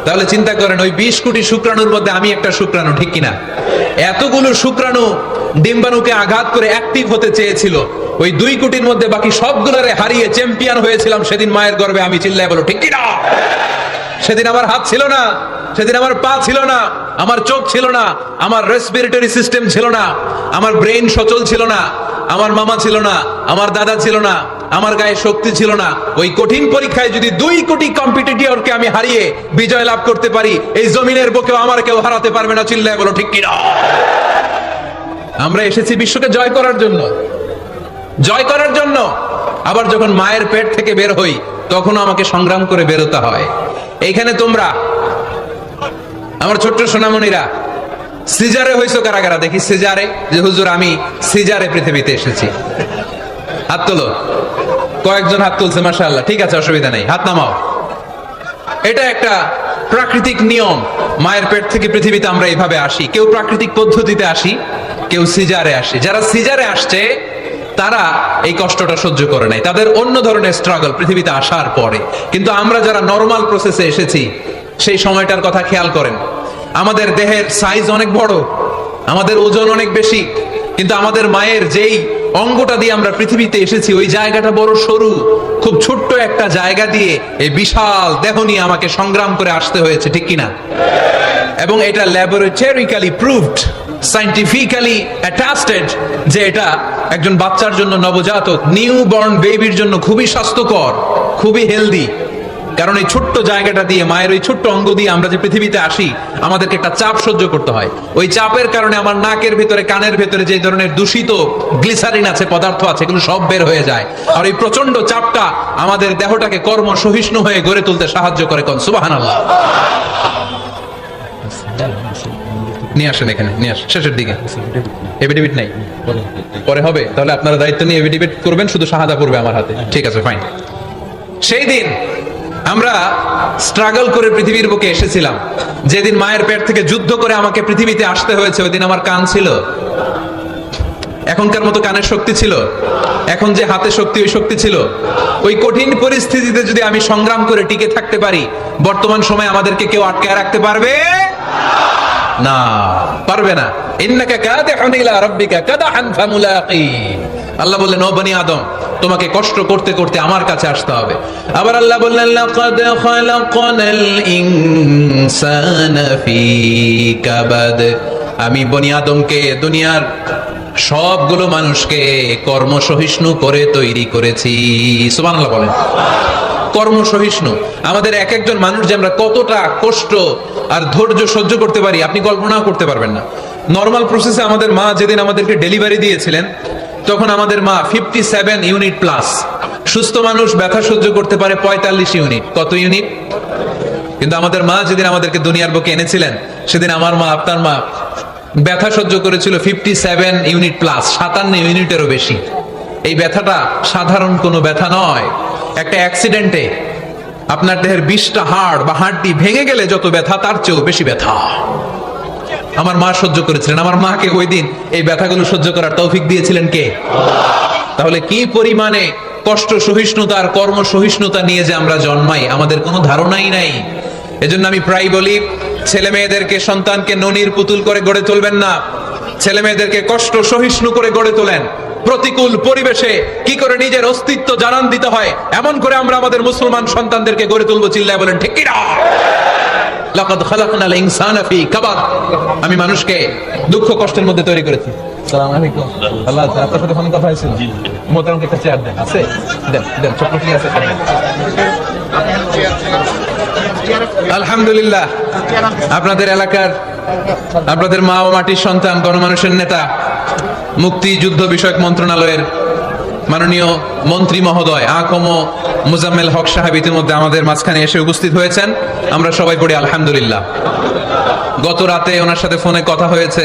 তাহলে চিন্তা করেন, ওই 20 কোটি শুক্রাণুর মধ্যে আমি একটা শুক্রাণু, ঠিক কিনা? এতগুলো শুক্রাণু ডিম্বাণুকে আঘাত করে অ্যাক্টিভ হতে চেয়েছিল। ওই 2 কোটির মধ্যে বাকি সবগুলোরে হারিয়ে চ্যাম্পিয়ন হয়েছিলাম সেদিন মায়ের গর্ভে আমি। চিল্লায় বলো ঠিক কিনা? সেদিন আমার হাত ছিল না, সেদিন আমার পা ছিল না, আমার চোখ ছিল না, আমার রেসপিরেটরি সিস্টেম ছিল না, আমার ব্রেইন সচল ছিল না, আমার মামা ছিল না, আমার দাদা ছিল না, আমার গায়ে শক্তি ছিল না। ওই কঠিন পরীক্ষায় যদি 2 কোটি কম্পিটিটরকে আমি হারিয়ে বিজয় লাভ করতে পারি, এই জমিনের বুকেও আমার কেউ হারাতে পারবে না। চিল্লায় বলো ঠিক কিনা? আমরা এসেছি বিশ্বকে জয় করার জন্য, জয় করার জন্য। আবার যখন মায়ের পেট থেকে বের হই তখন আমাকে সংগ্রাম করে বেরোতে হয়। এইখানে তোমরা আমার ছোট্ট সোনামণিরা সিজারে হইছো কারা কারা? দেখি সিজারে, যে হুজুর আমি সিজারে পৃথিবীতে এসেছি। হাত তোলো। কয়েকজন হাত তুলছে, মাশাআল্লাহ। ঠিক আছে, অসুবিধা নেই, হাত নামাও। এটা একটা প্রাকৃতিক নিয়ম। মায়ের পেট থেকে পৃথিবীতে আমরা এইভাবে আসি, কেউ প্রাকৃতিক পদ্ধতিতে আসি, কেউ সিজারে আসি। যারা সিজারে আসছে তারা এই কষ্টটা সহ্য করে নাই, তাদের অন্য ধরনের স্ট্রাগল পৃথিবীতে আসার পরে। কিন্তু আমরা যারা নরমাল প্রসেসে এসেছি সেই সময়টার কথা খেয়াল করেন। আমাদের দেহের সাইজ অনেক বড়, আমাদের ওজন অনেক বেশি, কিন্তু আমাদের মায়ের যেই অঙ্গটা দিয়ে আমরা পৃথিবীতে এসেছি ওই জায়গাটা বড় সরু। খুব ছোট্ট একটা জায়গা দিয়ে এই বিশাল দেহ নিয়ে আমাকে সংগ্রাম করে আসতে হয়েছে, ঠিক কিনা? এবং এটা ল্যাবরেটরিক্যালি প্রুভড, সায়েন্টিফিক্যালি অ্যাটাস্টেড যে এটা একজন বাচ্চার জন্য, নবজাতক নিউ বর্ন বেবির জন্য খুবই স্বাস্থ্যকর, খুবই হেলদি। কারণ এই ছোট্ট জায়গাটা দিয়ে, মায়ের ওই ছোট্ট অঙ্গ দিয়ে আমরা যে পৃথিবীতে আসি, আমাদেরকে একটা চাপ সহ্য করতে হয়। ওই চাপের কারণে আমার নাকের ভিতরে, কানের ভিতরে যে ধরনের দূষিত গ্লিসারিন আছে, পদার্থ আছে, এগুলো সব বের হয়ে যায়। আর এই প্রচন্ড চাপটা আমাদের দেহটাকে কর্ম সহিষ্ণু হয়ে গড়ে তুলতে সাহায্য করে। কোন সুবহানাল্লাহ। নিয়ে আসেন এখানে, নিয়ে আসেন শেষের দিকে। এফিডেভিট নাই, পরে হবে। তাহলে আপনারা দায়িত্ব নিয়ে এফিডেভিট করবেন, শুধু শাহাদা পড়বে আমার হাতে। ঠিক আছে, ফাইন। সেই দিন আমরা স্ট্রাগল করে পৃথিবীর বুকে এসেছিলাম, যেদিন মায়ের পেট থেকে যুদ্ধ করে আমাকে পৃথিবীতে আসতে হয়েছে, ওই দিন আমার কান ছিল? এখনকার মতো কানের শক্তি ছিল? এখন যে হাতে শক্তি, ওই শক্তি ছিল? ওই কঠিন পরিস্থিতিতে যদি আমি সংগ্রাম করে টিকে থাকতে পারি, বর্তমান সময়ে আমাদেরকে কেউ আটকায় রাখতে পারবে না, পারবে না। ইন্নাকা কাদিহুন ইলা রাব্বিকা কাদহান ফামুলাকি। আল্লাহ বললেন, ও বনি আদম, তোমাকে কষ্ট করতে করতে আমার কাছে আসতে হবে। আবার আল্লাহ বললেন, লাকাদ খালাকনাল ইনসানা ফি কাবাদ। আমি বনি আদমকে, দুনিয়ার সবগুলো মানুষকে কর্মসহিষ্ণু করে তৈরি করেছি। সুবহানাল্লাহ বলেন। কর্মসহিষ্ণু। আমাদের এক একজন মানুষ যে আমরা কতটা কষ্ট আর ধৈর্য সহ্য করতে পারি আপনি কল্পনাও করতে পারবেন না। নরমাল প্রসেসে আমাদের মা যেদিন আমাদেরকে ডেলিভারি দিয়েছিলেন, তখন আমাদের মা 57 ইউনিট প্লাস। সুস্থ মানুষ ব্যথা সহ্য করতে পারে 45 ইউনিট। কত ইউনিট? কিন্তু আমাদের মা যেদিন আমাদেরকে দুনিয়ার বুকে এনেছিলেন, সেদিন আমার মা, আপনার মা ব্যথা সহ্য করেছিল 57 ইউনিট প্লাস, 57 ইউনিটেরও বেশি। এই ব্যথাটা সাধারণ কোনো ব্যথা নয়। একটা অ্যাক্সিডেন্টে আপনার দেহের 20টা হাড় বা হাড়টি ভেঙে গেলে যত ব্যথা, তার চেয়েও বেশি ব্যথা আমার মা সহ্য করেছিলেন। আমার মাকে ওই দিন এই ব্যথাগুলো সহ্য করার তৌফিক দিয়েছিলেন কে? তাহলে কি পরিমাণে কষ্ট সহিষ্ণুতা আর কর্ম সহিষ্ণুতা নিয়ে যে আমরা জন্মাই, আমাদের কোনো ধারণাই নাই। এজন্য আমি প্রায় বলি, ছেলে মেয়েদেরকে, সন্তানকে ননির পুতুল করে গড়ে তুলবেন না। ছেলে মেয়েদেরকে কষ্ট সহিষ্ণু করে গড়ে তোলেন। প্রতিকূল পরিবেশে কি করে নিজের অস্তিত্ব জানান দিতে হয়, এমন করে আমরা আমাদের মুসলমান সন্তানদেরকে গড়ে তুলবো। চিল্লায় বলেন ঠিক কি না? লাকাদ খালাকনাল ইনসানা ফি কাবাদ। আমি মানুষকে দুঃখ কষ্টের মধ্যে তৈরি করেছি। আসসালামু আলাইকুম। আল্লাহ আপনার সাথে ফোনে কথা হয়েছিল? মোহতারামকে একটা চেয়ার দেন। আছে? দেন দেন, ছোট কি আছে? আলহামদুলিল্লাহ, আপনাদের এলাকার, আপনাদের মা ও মাটির সন্তান, গণমানুষের নেতা, মুক্তি যুদ্ধ বিষয়ক মন্ত্রণালয়ের মাননীয় মন্ত্রী মহোদয় আকম মুজাম্মেল হক সাহেব ইতিমধ্যে আমাদের মাঝখানে এসে উপস্থিত হয়েছেন। আমরা সবাই পড়ি আলহামদুলিল্লাহ। গত রাতে ওনার সাথে ফোনে কথা হয়েছে,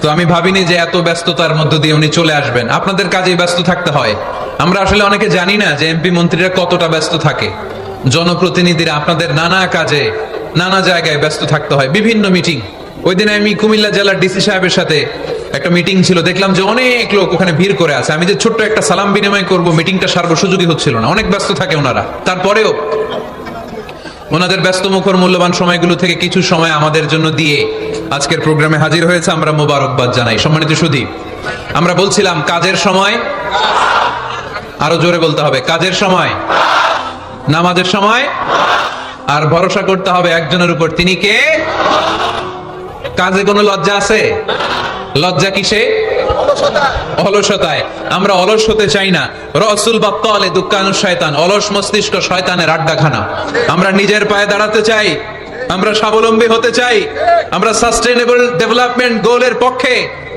তো আমি ভাবিনি যে এত ব্যস্ততার মধ্য দিয়ে উনি চলে আসবেন। আপনাদের কাজেই ব্যস্ত থাকতে হয়। আমরা আসলে অনেকে জানি না যে এমপি মন্ত্রীরা কতটা ব্যস্ত থাকে। জনপ্রতিনিধিরা আপনাদের নানা কাজে, নানা জায়গায় ব্যস্ত থাকতে হয়, বিভিন্ন মিটিং। ওই দিন আমি কুমিল্লা জেলার ডিসি সাহেবের সাথে একটা মিটিং ছিল, দেখলাম যে অনেক লোক ওখানে ভিড় করে আছে। আমি যে ছোট্ট একটা সালাম বিনিময় করব, মিটিংটা সার্ব সুযোগই হচ্ছিল না, অনেক ব্যস্ত থাকে ওনারা। তারপরেও ওনাদের ব্যস্ত মুখর মূল্যবান সময়গুলো থেকে কিছু সময় আমাদের জন্য দিয়ে আজকের প্রোগ্রামে হাজির হয়েছে, আমরা মোবারকবাদ জানাই। সম্মানিত সুধী, আমরা বলছিলাম কাজের সময়, আরো জোরে বলতে হবে, কাজের সময়, নামাজের সময়, আর ভরসা করতে হবে একজনের উপর। তিনি কে? কাজে কোনো লজ্জা আছে? লজ্জা কিসে? অলসতায়। আমরা অলস হতে চাই না। রসুল বাত্তালে দুক্কানু শয়তান, অলস মস্তিষ্ক শয়তানের আড্ডাখানা। আমরা নিজের পায়ে দাঁড়াতে চাই, আমরা স্বাবলম্বী হতে চাই, আমরা সাস্টেইনেবল ডেভেলপমেন্ট গোলের পক্ষে,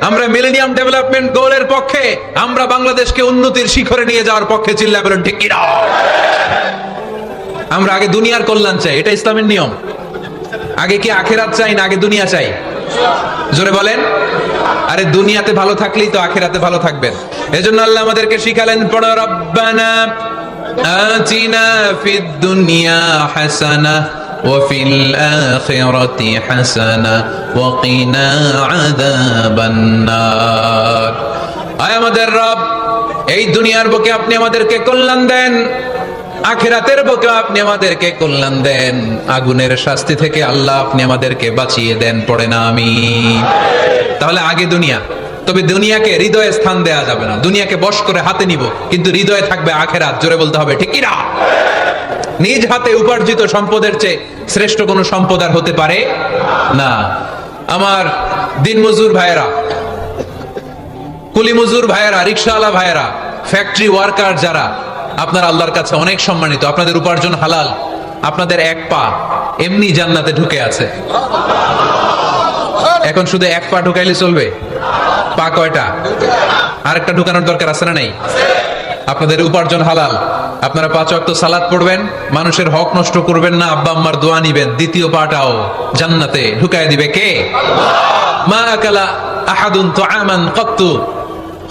আমরা মিলেনিয়াম ডেভেলপমেন্ট গোলের পক্ষে, আমরা বাংলাদেশকে উন্নতির শিখরে নিয়ে যাওয়ার পক্ষে। চিল্লায় বলেন ঠিক কিনা? আমরা আগে দুনিয়ার কল্যাণ চাই, এটা ইসলামের নিয়ম। আগে কি আখেরাত চাই না আগে দুনিয়া চাই? জোরে বলেন। আরে দুনিয়াতে ভালো থাকলেই তো আখেরাতে ভালো থাকবেন। এজন্য আল্লাহ আমাদেরকে শিখালেন, পড়ো রব্বানা আতিনা ফিদ দুনিয়া হাসানাহ وفي الآخرة حسنة وقنا عذاب النار আয় আমাদের রব, এই দুনিয়ার বুকে আপনি আমাদেরকে কল্যাণ দেন, আখিরাতের বুকে আপনি আমাদেরকে কল্যাণ দেন, আগুনের শাস্তি থেকে আল্লাহ আপনি আমাদেরকে বাঁচিয়ে দেন। পড়ে না আমিন। তাহলে আগে দুনিয়া, তবে দুনিয়াকে হৃদয়ে স্থান দেয়া যাবে না। দুনিয়াকে বশ করে হাতে নিব, কিন্তু হৃদয়ে থাকবে আখিরাত। জোরে বলতে হবে ঠিক কি না? নিজ হাতে উপার্জিত সম্পদের চেয়ে শ্রেষ্ঠ কোনো সম্পদ আর হতে পারে না। আমার দিনমজুর ভাইয়েরা, কুলি মজুর ভাইয়েরা, রিকশাওয়ালা ভাইয়েরা, ফ্যাক্টরি ওয়ার্কার যারা, আপনারা আল্লাহর কাছে অনেক সম্মানিত। আপনাদের উপার্জন হালাল। আপনাদের এক পা এমনি জান্নাতে ঢুকে আছে। এখন শুধু এক পা ঢুকাইলে চলবে? পা কয়টা? আরেকটা ঢুকানোর দরকার আছে না নাই? আপনাদের উপার্জন হালাল। আপনারা 5 ওয়াক্ত সালাত পড়বেন, মানুষের হক নষ্ট করবেন না, আব্বা আম্মার দোয়া নিবেন। দ্বিতীয় পাটাও জান্নাতে ঢুকায় দিবে কে? মা আকালা আহাদুন তুআমান কাত্তু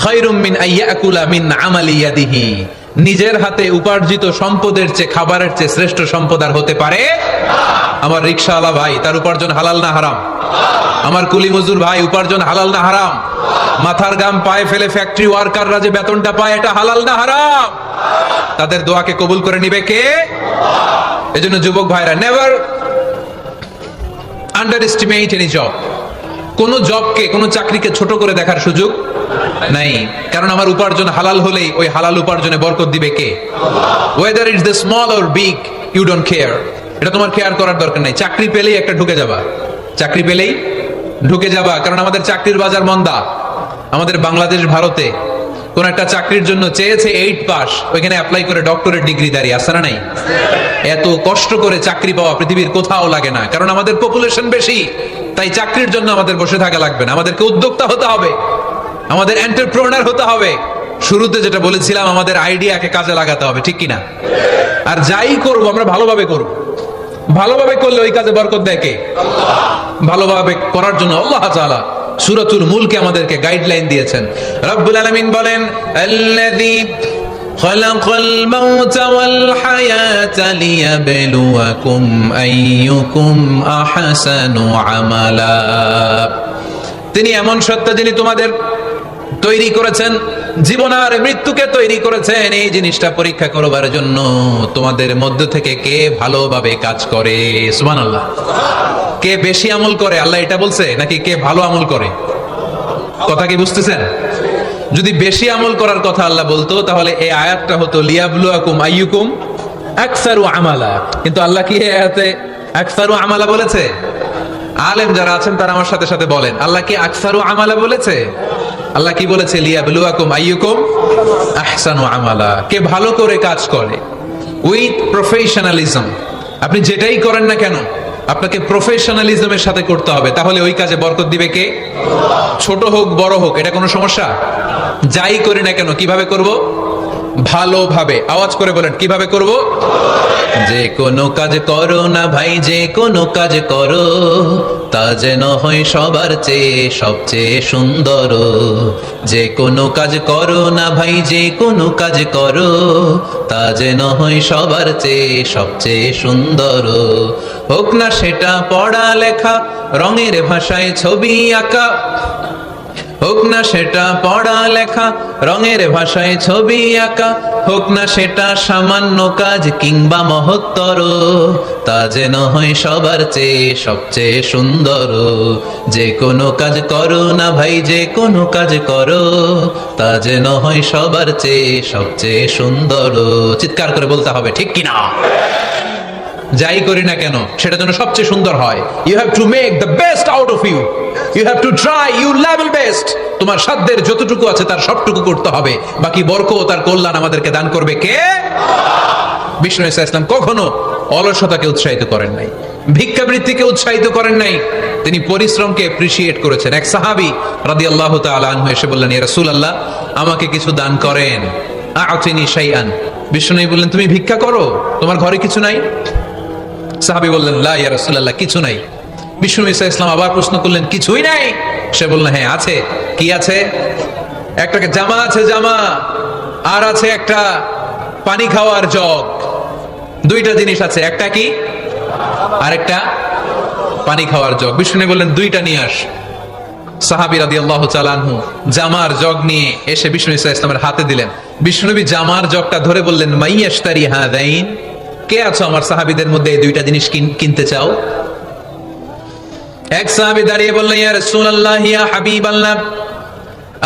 খায়রুম মিন আইয়াকুলা মিন আমালি ইয়াদিহি। নিজের হাতে উপার্জিত সম্পদের চেয়ে, খাবারের চেয়ে শ্রেষ্ঠ সম্পদ আর হতে পারে? আমার রিকশাওয়ালা ভাই, তার উপার্জন হালাল না হারাম? আমার কুলি মজুর ভাই, উপার্জন হালাল না হারাম? মাথার গাম পায়ে ফেলে ফ্যাক্টরি ওয়ার্কাররা যে বেতনটা পায়, এটা হালাল না হারাম? তাদের দোয়াকে কবুল করে নিবে কে? এজন্য যুবক ভাইরা, never under estimate any job. কোন জবকে, কোন চাকরিকে ছোট করে দেখার সুযোগ নাই। কারণ আমার উপার্জন হালাল হলেই ওই হালাল উপার্জনে বরকত দিবে কে? Whether it's the small or big, you don't care. এটা তোমার কেয়ার করার দরকার নাই। চাকরি পেলেই একটা ঢুকে যাবা, চাকরি পেলেই ঢুকে যাবা। কারণ আমাদের চাকরির বাজার মন্দা। আমাদের বাংলাদেশ, ভারতে কোন একটা চাকরির জন্য চেয়েছে 8 পাস, ওইখানে অ্যাপ্লাই করে ডক্টরেট ডিগ্রি দাঁড়িয়ে আসে না নাই? এত কষ্ট করে চাকরি পাওয়া পৃথিবীর কোথাও লাগে না। কারণ আমাদের পপুলেশন বেশি, তাই চাকরির জন্য আমাদের বসে থাকা লাগবে না। আমাদেরকে উদ্যোক্তা হতে হবে, আমাদের এন্টারপ্রেনার হতে হবে। শুরুতে যেটা বলেছিলাম, আমাদের আইডিয়াকে কাজে লাগাতে হবে, ঠিক কিনা? আর যাই করব আমরা ভালোভাবে করব। ভালোভাবে করলে ওই কাজে বরকত দেয় কে? ভালোভাবে করার জন্য আল্লাহ তাআলা সূরাতুল মুলকে আমাদেরকে গাইডলাইন দিয়েছেন। রব্বুল আলামিন বলেন, আল্লাযী খালাকাল মাউতা ওয়াল হায়াতা লিয়াবলুয়াকুম আইয়ুকুম আহসানু আমালা। তিনি এমন সত্তা যিনি তোমাদের তৈরি করেছেন, জীবন আর মৃত্যুকে তৈরি করেছেন এই জিনিসটা পরীক্ষা করবার জন্য। তোমাদের মধ্য থেকে কে ভালোভাবে কাজ করে? সুবহানাল্লাহ। কে বেশি আমল করে, আল্লাহ এটা বলছে, নাকি কে ভালো আমল করে? কথা কি বুঝতেছেন? যদি বেশি আমল করার কথা আল্লাহ বলতো, তাহলে এই আয়াতটা হতো লিয়াবলুয়াকুম আইয়ুকুম আকসারু আমালা। কিন্তু আল্লাহ কি এই আয়াতে আকসারু আমালা বলেছে? আলেম যারা আছেন তারা আমার সাথে সাথে বলেন, আল্লাহ কি আকসারু আমালা বলেছে? আল্লাহ কি বলেছে? লিয়াবলুয়াকুম আইয়ুকুম আহসানু আমালা। কে ভালো করে কাজ করে, উইথ প্রফেশনালিজম। আপনি যেটাই করেন না কেন, আপনাকে প্রফেশনালিজমের সাথে করতে হবে, তাহলে ওই কাজে বরকত দিবে কে? ছোট হোক বড় হোক, এটা কোনো সমস্যা? যাই করি না কেন কিভাবে করব? ভালোভাবে। আওয়াজ করে বলেন, কিভাবে করব? যে কোনো কাজ করো না ভাই, যে কোনো কাজ করো, তা যেন হয় সবার চেয়ে সবচেয়ে সুন্দর। যে কোনো কাজ করো না ভাই, যে কোনো কাজ করো, তা যেন হয় সবার চেয়ে সবচেয়ে সুন্দর। হোক না সেটা পড়া লেখা, রঙের ভাষায় ছবি আঁকা। হোক না সেটা পড়া লেখা, রঙের ভাষায় ছবি আঁকা। হোক না সেটা সামান্য কাজ কিংবা মহত্তর, তা যেন হয় সবার চেয়ে সবচেয়ে সুন্দর। যে কোনো কাজ করো না ভাই, যে কোনো কাজ করো, তা যেন হয় সবার চেয়ে সবচেয়ে সুন্দর। চিৎকার করে বলতে হবে, ঠিক কিনা? যাই করি না কেন সেটা যেন সবচেয়ে সুন্দর হয়। You have to make the best out of you. You have to try your level best. তোমার সাধ্যের যতটুকু আছে তার সবটুকু করতে হবে। বাকি বরকত তার কল্যাণ আমাদেরকে দান করবে কে? বিষ্ণু ইসলাম কখনো অলসতাকে উৎসাহিত করেন নাই, ভিক্ষাবৃত্তিকে উৎসাহিত করেন নাই। তিনি পরিশ্রমকে অ্যাপ্রিশিয়েট করেছেন। এক সাহাবী রাদিয়াল্লাহু তাআলা আনহু এসে বললেন, ইয়া রাসূলুল্লাহ, আমাকে কিছু দান করেন। আ'তিনি শাইআন। বিষ্ণু বললেন, তুমি ভিক্ষা করো, তোমার ঘরে কিছু নাই? সাহাবী বললেন, লা ইয়া রাসূলুল্লাহ, কিছু নাই। বিষ্ণু ইসলাম আবার প্রশ্ন করলেন, কিছুই নাই? সে বললেন, হ্যাঁ আছে। কি আছে? একটা জামা আছে, জামা, আর আছে একটা পানি খাওয়ার জগ। দুইটা জিনিস আছে। একটা কি? আরেকটা পানি খাওয়ার জগ। বিষ্ণু বললেন দুইটা নিয়ে আস। সাহাবী রাদিয়াল্লাহু তাআলা আনহু জামার জগ নিয়ে এসে বিষ্ণু ইসলামের হাতে দিলেন। বিষ্ণুনবী জামার জগটা ধরে বললেন, মাইয়াশতারি হাদাইন, কে আছো আমার সাহাবীদের মধ্যে এই দুইটা জিনিস কিনতে চাও? এক সাহাবী দাঁড়িয়ে বললেন, ইয়া রাসূলুল্লাহ ইয়া হাবিবাল্লাহ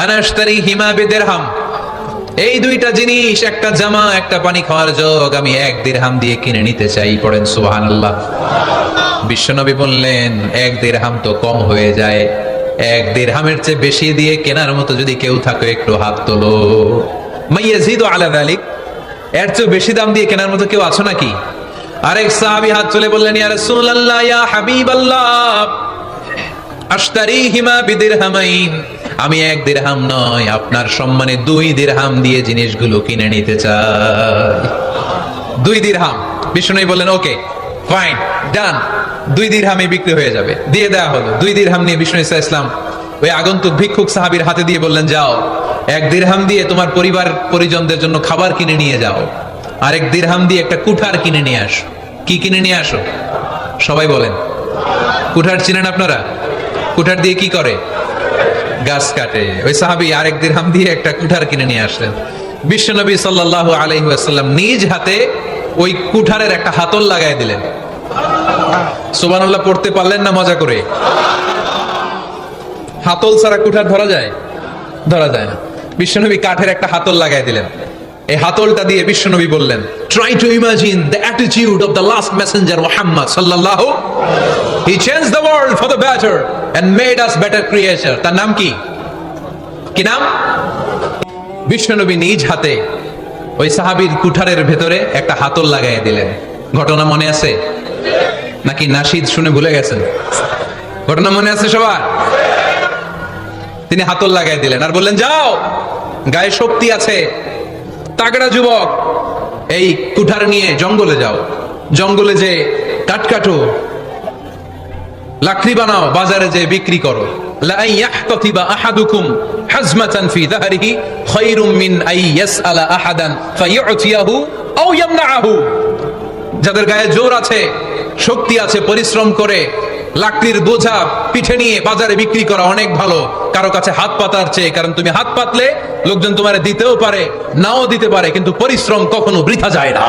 আনা আশতারি হিমা বিদিরহাম। এই দুইটা জিনিস, একটা জামা একটা পানি খাওয়ার জগ, আমি 1 দিরহাম দিয়ে কিনে নিতে চাই। পড়েন সুবহানাল্লাহ। বিশ্বনবী বললেন, 1 দিরহাম তো কম হয়ে যায়, 1 দিরহামের চেয়ে বেশি দিয়ে কেনার মতো যদি কেউ থাকে একটু হাত তোলো। মাইয়াজিদু আলা যালিক, এর চেয়ে বেশি দাম দিয়ে কেনার মতো কেউ আছো নাকি? আরেক সাহাবী হাত তুলে বললেন, ইয়া রাসূলুল্লাহ ইয়া হাবিবাল্লাহ আশতারিহিমা বিদিরহামাইন, আমি 1 দিরহাম নয় আপনার সম্মানে 2 দিরহাম দিয়ে জিনিসগুলো কিনে নিতে চাই। 2 দিরহাম। বিষ্ণু বললেন, ওকে ফাইন, ডান, 2 দিরহামে বিক্রি হয়ে যাবে। দিয়ে দেওয়া হলো। 2 দিরহাম নিয়ে বিষ্ণু ইসলাম ওই আগন্তুক ভিক্ষুক সাহাবীর হাতে দিয়ে বললেন, যাও 1 দিরহাম দিয়ে তোমার পরিবার পরিজনদের জন্য খাবার কিনে নিয়ে যাও, আর 1 দিরহাম দিয়ে একটা কুঠার কিনে নিয়ে আসো। কি কিনে নিয়ে আসো? সবাই বলেন। কুঠার চিনেন আপনারা? কুঠার দিয়ে কি করে? গাছ কাটে। ওই সাহাবী 1 দিরহাম দিয়ে একটা কুঠার কিনে নিয়ে আসলেন। বিশ্বনবী সাল্লাল্লাহু আলাইহি ওয়াসাল্লাম নিজ হাতে ওই কুঠারের একটা হাতল লাগাই দিলেন। সুবহানাল্লাহ পড়তে পারলেন না মজা করে? হাতল ছাড়া কুঠার ধরা যায়? ধরা যায় না। বিশ্বনবী কাঠের একটা হাতল লাগাই দিলেন। এই হাতলটা দিয়ে বিশ্বনবী বললেন, try to imagine the attitude of the last messenger Muhammad সাল্লাল্লাহু, he changed the world for the better and made us better creature. তার নাম কি? কি নাম? বিশ্বনবী নিজ হাতে ওই সাহাবীর কুঠারের ভেতরে একটা হাতল লাগাই দিলেন। ঘটনা মনে আছে নাকি নাশিদ শুনে ভুলে গেছেন? ঘটনা মনে আছে সবার? তিনি হাতল লাগাই দিলেন আর বললেন, যাও, গায়ে শক্তি আছে, তাগড়া যুবক, এই কুঠার নিয়ে জঙ্গলে যাও, জঙ্গলে যে কাঠ কাটো, লাকড়ি বানাও, বাজারে যে বিক্রি করো। লা ইয়াহতাতিবা আহাদুকুম হাজমাতান ফি যাহরিহি খায়রুম মিন আই ইয়াসআলা আহাদান ফায়ুতিয়াহু আও ইয়ামনাহু। যাদের গায়ে জোর আছে, শক্তি আছে, পরিশ্রম করে লাকড়ির বোঝা পিঠে নিয়ে বাজারে বিক্রি করা অনেক ভালো কারো কাছে হাত পাতার চেয়ে। কারণ তুমি হাত পাতলে লোকজন তোমারে দিতেও পারে, নাও দিতে পারে, কিন্তু পরিশ্রম কখনো বৃথা যায় না।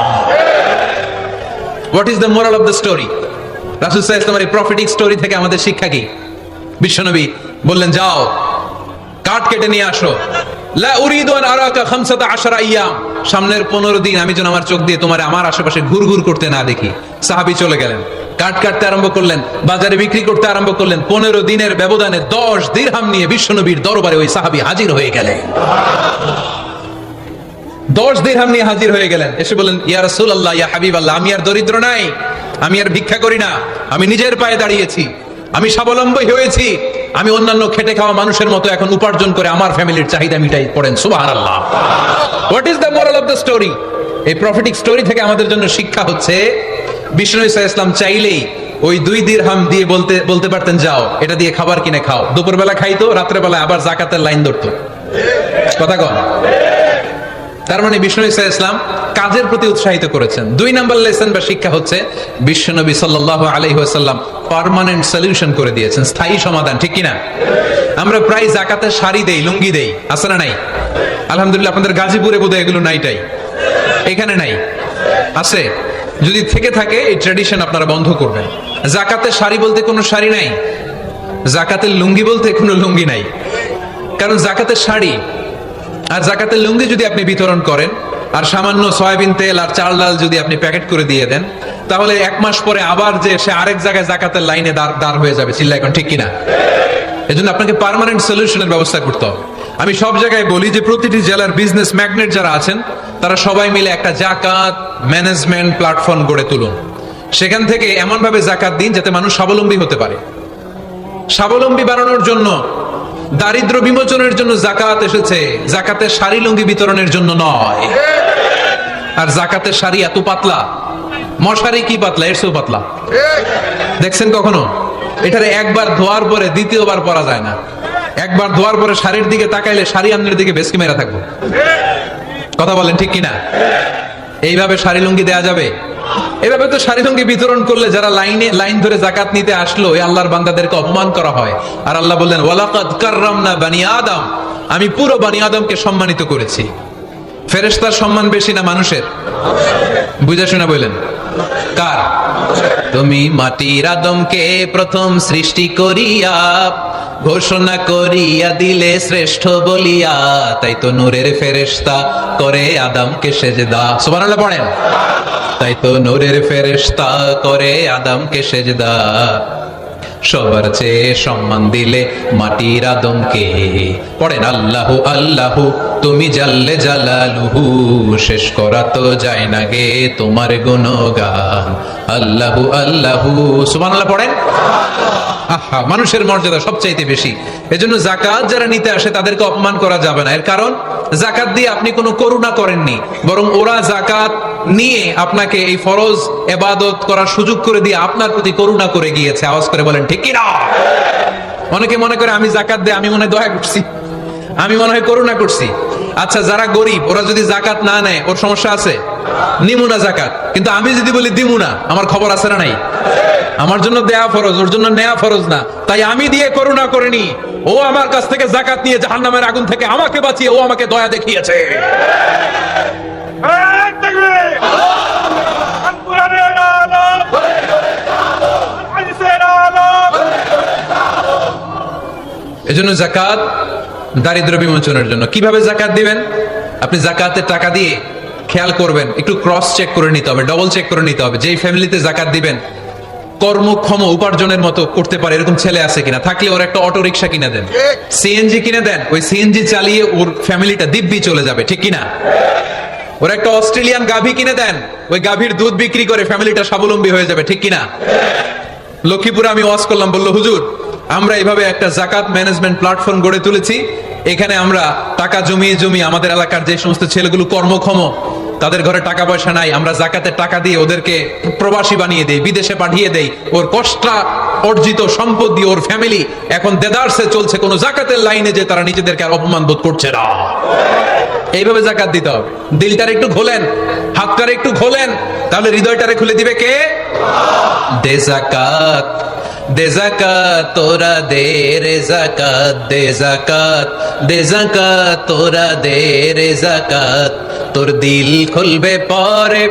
What is the moral of the story? রাসূল সাল্লাল্লাহু আলাইহি ওয়াসাল্লামের এই প্রফেটিক স্টোরি থেকে আমাদের শিক্ষা কি? বিশ্বনবী বললেন, যাও কাঠ কেটে নিয়ে আসো। লা উরিদু আন আরাকা 15 আইয়াম, সামনের 15 দিন আমি যেন আমার চোখ দিয়ে তোমার আমার আশেপাশে ঘুরঘুর করতে না দেখি। সাহাবী চলে গেলেন, কাঠ কাটতে আরম্ভ করলেন, বাজারে বিক্রি করতে আরম্ভ করলেন। 15 দিনের ব্যবধানে 10 দিরহাম নিয়ে বিশ্বনবীর দরবারে ওই সাহাবী হাজির হয়ে গেলেন। 10 দিরহাম নিয়ে হাজির হয়ে গেলেন। এসে বললেন, ইয়া রাসূলুল্লাহ ইয়া হাবিবাল্লাহ, আমি আর দরিদ্র নাই, আমি আর ভিক্ষা করি না, আমি নিজের পায়ে দাঁড়িয়েছি, আমি স্বাবলম্বী হয়েছি, আমি অন্যান্য খেটে খাওয়া মানুষের মতো এখন উপার্জন করে আমার ফ্যামিলির চাহিদা মিটাই। পড়েন সুবহানাল্লাহ। What is the moral of the story? এই প্রফেটিক স্টোরি থেকে আমাদের জন্য শিক্ষা হচ্ছে, বিষ্ণু ইসলাম চাইলেই ওই 2 দিরহাম দিয়ে বলতে পারতেন, যাও এটা দিয়ে খাবার কিনে খাও। দুপুরবেলা খাইতো, রাত্রেবেলা আবার যাকাতের লাইন ধরতো। কথা কন? তার মানে বিষ্ণু ইসলাম কাজের প্রতি উৎসাহিত করেছেন। 2 নাম্বার লেসন বা শিক্ষা হচ্ছে, বিশ্বনবী সাল্লাল্লাহু আলাইহি ওয়াসাল্লাম পার্মানেন্ট সলিউশন করে দিয়েছেন, স্থায়ী সমাধান। ঠিক কিনা? আমরা প্রায় যাকাতের শাড়ি দেই, লুঙ্গি দেই, আছে না নাই? আলহামদুলিল্লাহ আপনাদের গাজীপুরে বোধহয় এগুলো নাইটাই, এখানে নাই, আছে। যদি থেকে থাকে এই ট্র্যাডিশন আপনারা বন্ধ করবেন। যাকাতের শাড়ি বলতে কোনো শাড়ি নাই, যাকাতের লুঙ্গি বলতে কোনো লুঙ্গি নাই। কারণ যাকাতের শাড়ি আর যাকাতের লুঙ্গি যদি আপনি বিতরণ করেন, আর সামান্য সয়াবিন তেল আর চাল ডাল যদি আপনি প্যাকেট করে দিয়ে দেন, তাহলে 1 মাস পরে আবার যে সে আরেক জায়গায় যাকাতের লাইনে দাঁড় হয়ে যাবে। চিল্লা এখন ঠিক কিনা? এজন্য আপনাকে পার্মানেন্ট সলিউশনের ব্যবস্থা করতে হবে। আমি সব জায়গায় বলি যে প্রতিটি জেলার বিজনেস ম্যাগনেট যারা আছেন তারা সবাই মিলে একটা যাকাত ম্যানেজমেন্ট প্ল্যাটফর্ম গড়ে তুলুন। সেখান থেকে এমন ভাবে যাকাত দিন যাতে মানুষ স্বাবলম্বী হতে পারে। স্বাবলম্বী বানানোর জন্য, দারিদ্র বিমোচনের জন্য যাকাত এসেছে, যাকাতের শাড়ি লুঙ্গি বিতরণের জন্য নয়। আর যাকাতের শাড়ি এত পাতলা, মশারি কি পাতলা, এর চেয়েও পাতলা। দেখছেন কখনো? এটারে একবার ধোয়ার পরে দ্বিতীয়বার পরা যায় না। একবার ধোয়ার পরে শাড়ির দিকে তাকাইলে শাড়ি আমনের দিকে বেশকি মেরা থাকবো। কথা বলেন ঠিক কিনা? এইভাবে শাড়ি লুঙ্গি দেয়া যাবে? এভাবে তো শাড়ি লুঙ্গি বিতরণ করলে যারা লাইন ধরে যাকাত নিতে আসলো এই আল্লাহর বান্দাদেরকে অপমান করা হয়। আর আল্লাহ বললেন ওয়ালাকাদ কাররামনা বানি আদম, আমি পুরো বানি আদমকে সম্মানিত করেছি। ফেরেশতার সম্মান বেশি না মানুষের? বুঝা শোনা বললেন কার? তুমি মাটির আদমকে প্রথম সৃষ্টি করিয়া ঘোষণা করিয়া দিলে শ্রেষ্ঠ বলিয়া, তাই তো নূরের ফেরেশতা করে আদমকে সেজদা। সুবহানাল্লাহ পড়েন। তাই তো নূরের ফেরেশতা করে আদমকে সেজদা। সবার চেয়ে সম্মান দিলে মাটির আদমকে। পড়েন আল্লাহু আল্লাহু তুমি জাল্লে জালালুহু, শেষ করা তো যায় না গে তোমার গুণগান। আল্লাহু আল্লাহু সুবহানাল্লাহ পড়েন। আহা, মানুষের মর্যাদা সবচাইতে বেশি। এজন্য যাকাত যারা নিতে আসে তাদেরকে অপমান করা যাবে না। এর কারণ যাকাত দিয়ে আপনি কোনো করুণা করেননি, বরং ওরা যাকাত নিয়ে আপনাকে এই ফরজ ইবাদত করার সুযোগ করে দিয়ে আপনার প্রতি করুণা করে গিয়েছে। আওয়াজ করে বলেন ঠিক কি না? অনেকে মনে করে আমি যাকাত দিয়ে আমি মনে হয় দয়া করছি, আমি মনে হয় করুণা করছি। আচ্ছা, যারা গরিব ওরা যদি যাকাত না নেয় ওর সমস্যা আছে? নিমুনা যাকাত। কিন্তু আমি যদি বলি দিমুনা, আমার খবর আছে না নাই? আমার জন্য দেয়া ফরজ, ওর জন্য নেয়া ফরজ না। তাই আমি দিয়ে করুণা করিনি, ও আমার কাছ থেকে যাকাত নিয়ে জাহান্নামের আগুন থেকে আমাকে বাঁচিয়ে ও আমাকে দয়া দেখিয়েছে। এজন্য যাকাত দারিদ্র বিমোচনের জন্য। কিভাবে যাকাত দিবেন? আপনি যাকাতের টাকা দিয়ে খেয়াল করবেন, একটু ক্রস চেক করে নিতে হবে, ডবল চেক করে নিতে হবে। যেই ফ্যামিলিতে যাকাত দিবেন কর্মক্ষম উপার্জনের মতো করতে পারে এরকম ছেলে আছে কিনা, থাকলে ওর একটা অটো রিক্সা কিনে দেন, সিএনজি কিনে দেন। ওই সিএনজি চালিয়ে ওর ফ্যামিলিটা দিব্যি চলে যাবে, ঠিক কিনা? ওর একটা অস্ট্রেলিয়ান গাভী কিনে দেন, ওই গাভীর দুধ বিক্রি করে ফ্যামিলিটা স্বাবলম্বী হয়ে যাবে, ঠিক কিনা? লক্ষ্মীপুরে আমি ওয়াজ করলাম, বললো হুজুর আমরা এইভাবে একটা যাকাত ম্যানেজমেন্ট প্ল্যাটফর্ম গড়ে তুলেছি। এখানে আমরা টাকা জমিয়ে জমিয়ে আমাদের এলাকার যে সমস্ত ছেলেগুলো কর্মক্ষম, তাদের ঘরে টাকা পয়সা নাই, আমরা যাকাতের টাকা দিয়ে ওদেরকে প্রবাসী বানিয়ে দেই, বিদেশে পাঠিয়ে দেই। ওর কষ্ট অর্জিত সম্পদ দিয়ে ওর ফ্যামিলি এখন দেদারসে চলছে, কোনো যাকাতের লাইনে যে তারা নিজেদেরকে আর অপমান বোধ করছে না। এইভাবে যাকাত দিতে হবে। দিলটার একটু খোলেন, হাতটার একটু খোলেন, তাহলে হৃদয়টারে খুলে দিবে কে? দে যাকাত, দে যাকাত তোরা দে রে যাকাত, দে যাকাত, দে যাকাত তোরা দে রে যাকাত। তোর দিল খুলবে পরে,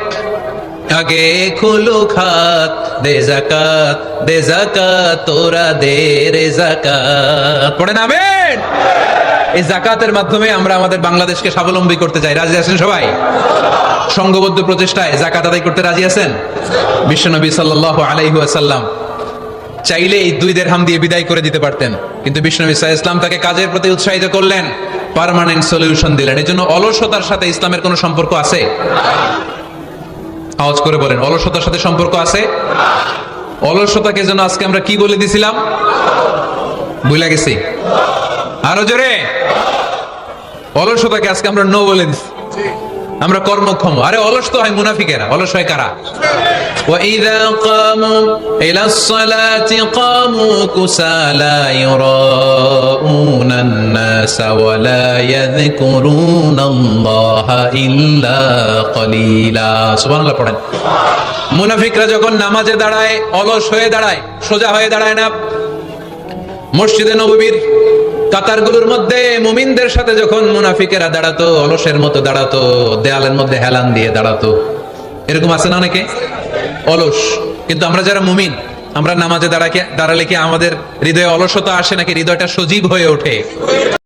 আগে খুলো খাত। দে যাকাত, দে যাকাত তোরা দে রে যাকাত। পড়েন আমিন। এই যাকাতের মাধ্যমে আমরা আমাদের বাংলাদেশকে স্বাবলম্বী করতে চাই। রাজি আছেন সবাই? সংঘবদ্ধ প্রচেষ্টায় যাকাত আদায় করতে রাজি আছেন? বিশ্বনবী সাল্লাল্লাহু আলাইহি ওয়াসাল্লাম চাইলে এই 2 দিরহাম দিয়ে বিদায় করে দিতে পারতেন, কিন্তু বিশ্বনবী সাল্লাল্লাহু আলাইহি ওয়াসাল্লাম তাকে কাজের প্রতি উৎসাহিত করলেন, পার্মানেন্ট সলিউশন দিলেন। এজন্য অলসতার সাথে ইসলামের কোনো সম্পর্ক আছে? আওয়াজ করে বলেন, অলসতার সাথে সম্পর্ক আছে? অলসতাকে যেন আজকে আমরা কি বলে দিছিলাম? ভুলে গেছি? আরো জোরে। অলসতাকে আজকে আমরা নো বলে দিছি। আমরা কর্মক্ষম। আরে অলস তো হয় মুনাফিকেরা, অলস হয় কারা? وَإِذَا قَامُوا إِلَى الصَّلَاةِ قَامُوا كُسَالَى يُرَاءُونَ النَّاسَ وَلَا يَذْكُرُونَ اللَّهَ إِلَّا قَلِيلًا। সুবহানাল্লাহ পড়েন। মুনাফিকরা যখন নামাজে দাঁড়ায় অলস হয়ে দাঁড়ায়, সোজা হয়ে দাঁড়ায় না। মসজিদে নববীর কাতারগুলোর মধ্যে মুমিনদের সাথে যখন মুনাফিকেরা দাঁড়াতো, অলসের মতো দাঁড়াতো, দেয়ালের মধ্যে হেলান দিয়ে দাঁড়াতো। এরকম আছে না অনেকে অলস? কিন্তু আমরা যারা মুমিন, আমরা নামাজে দাঁড়ালে কি আমাদের হৃদয়ে অলসতা আসে নাকি হৃদয়টা সজীব হয়ে ওঠে?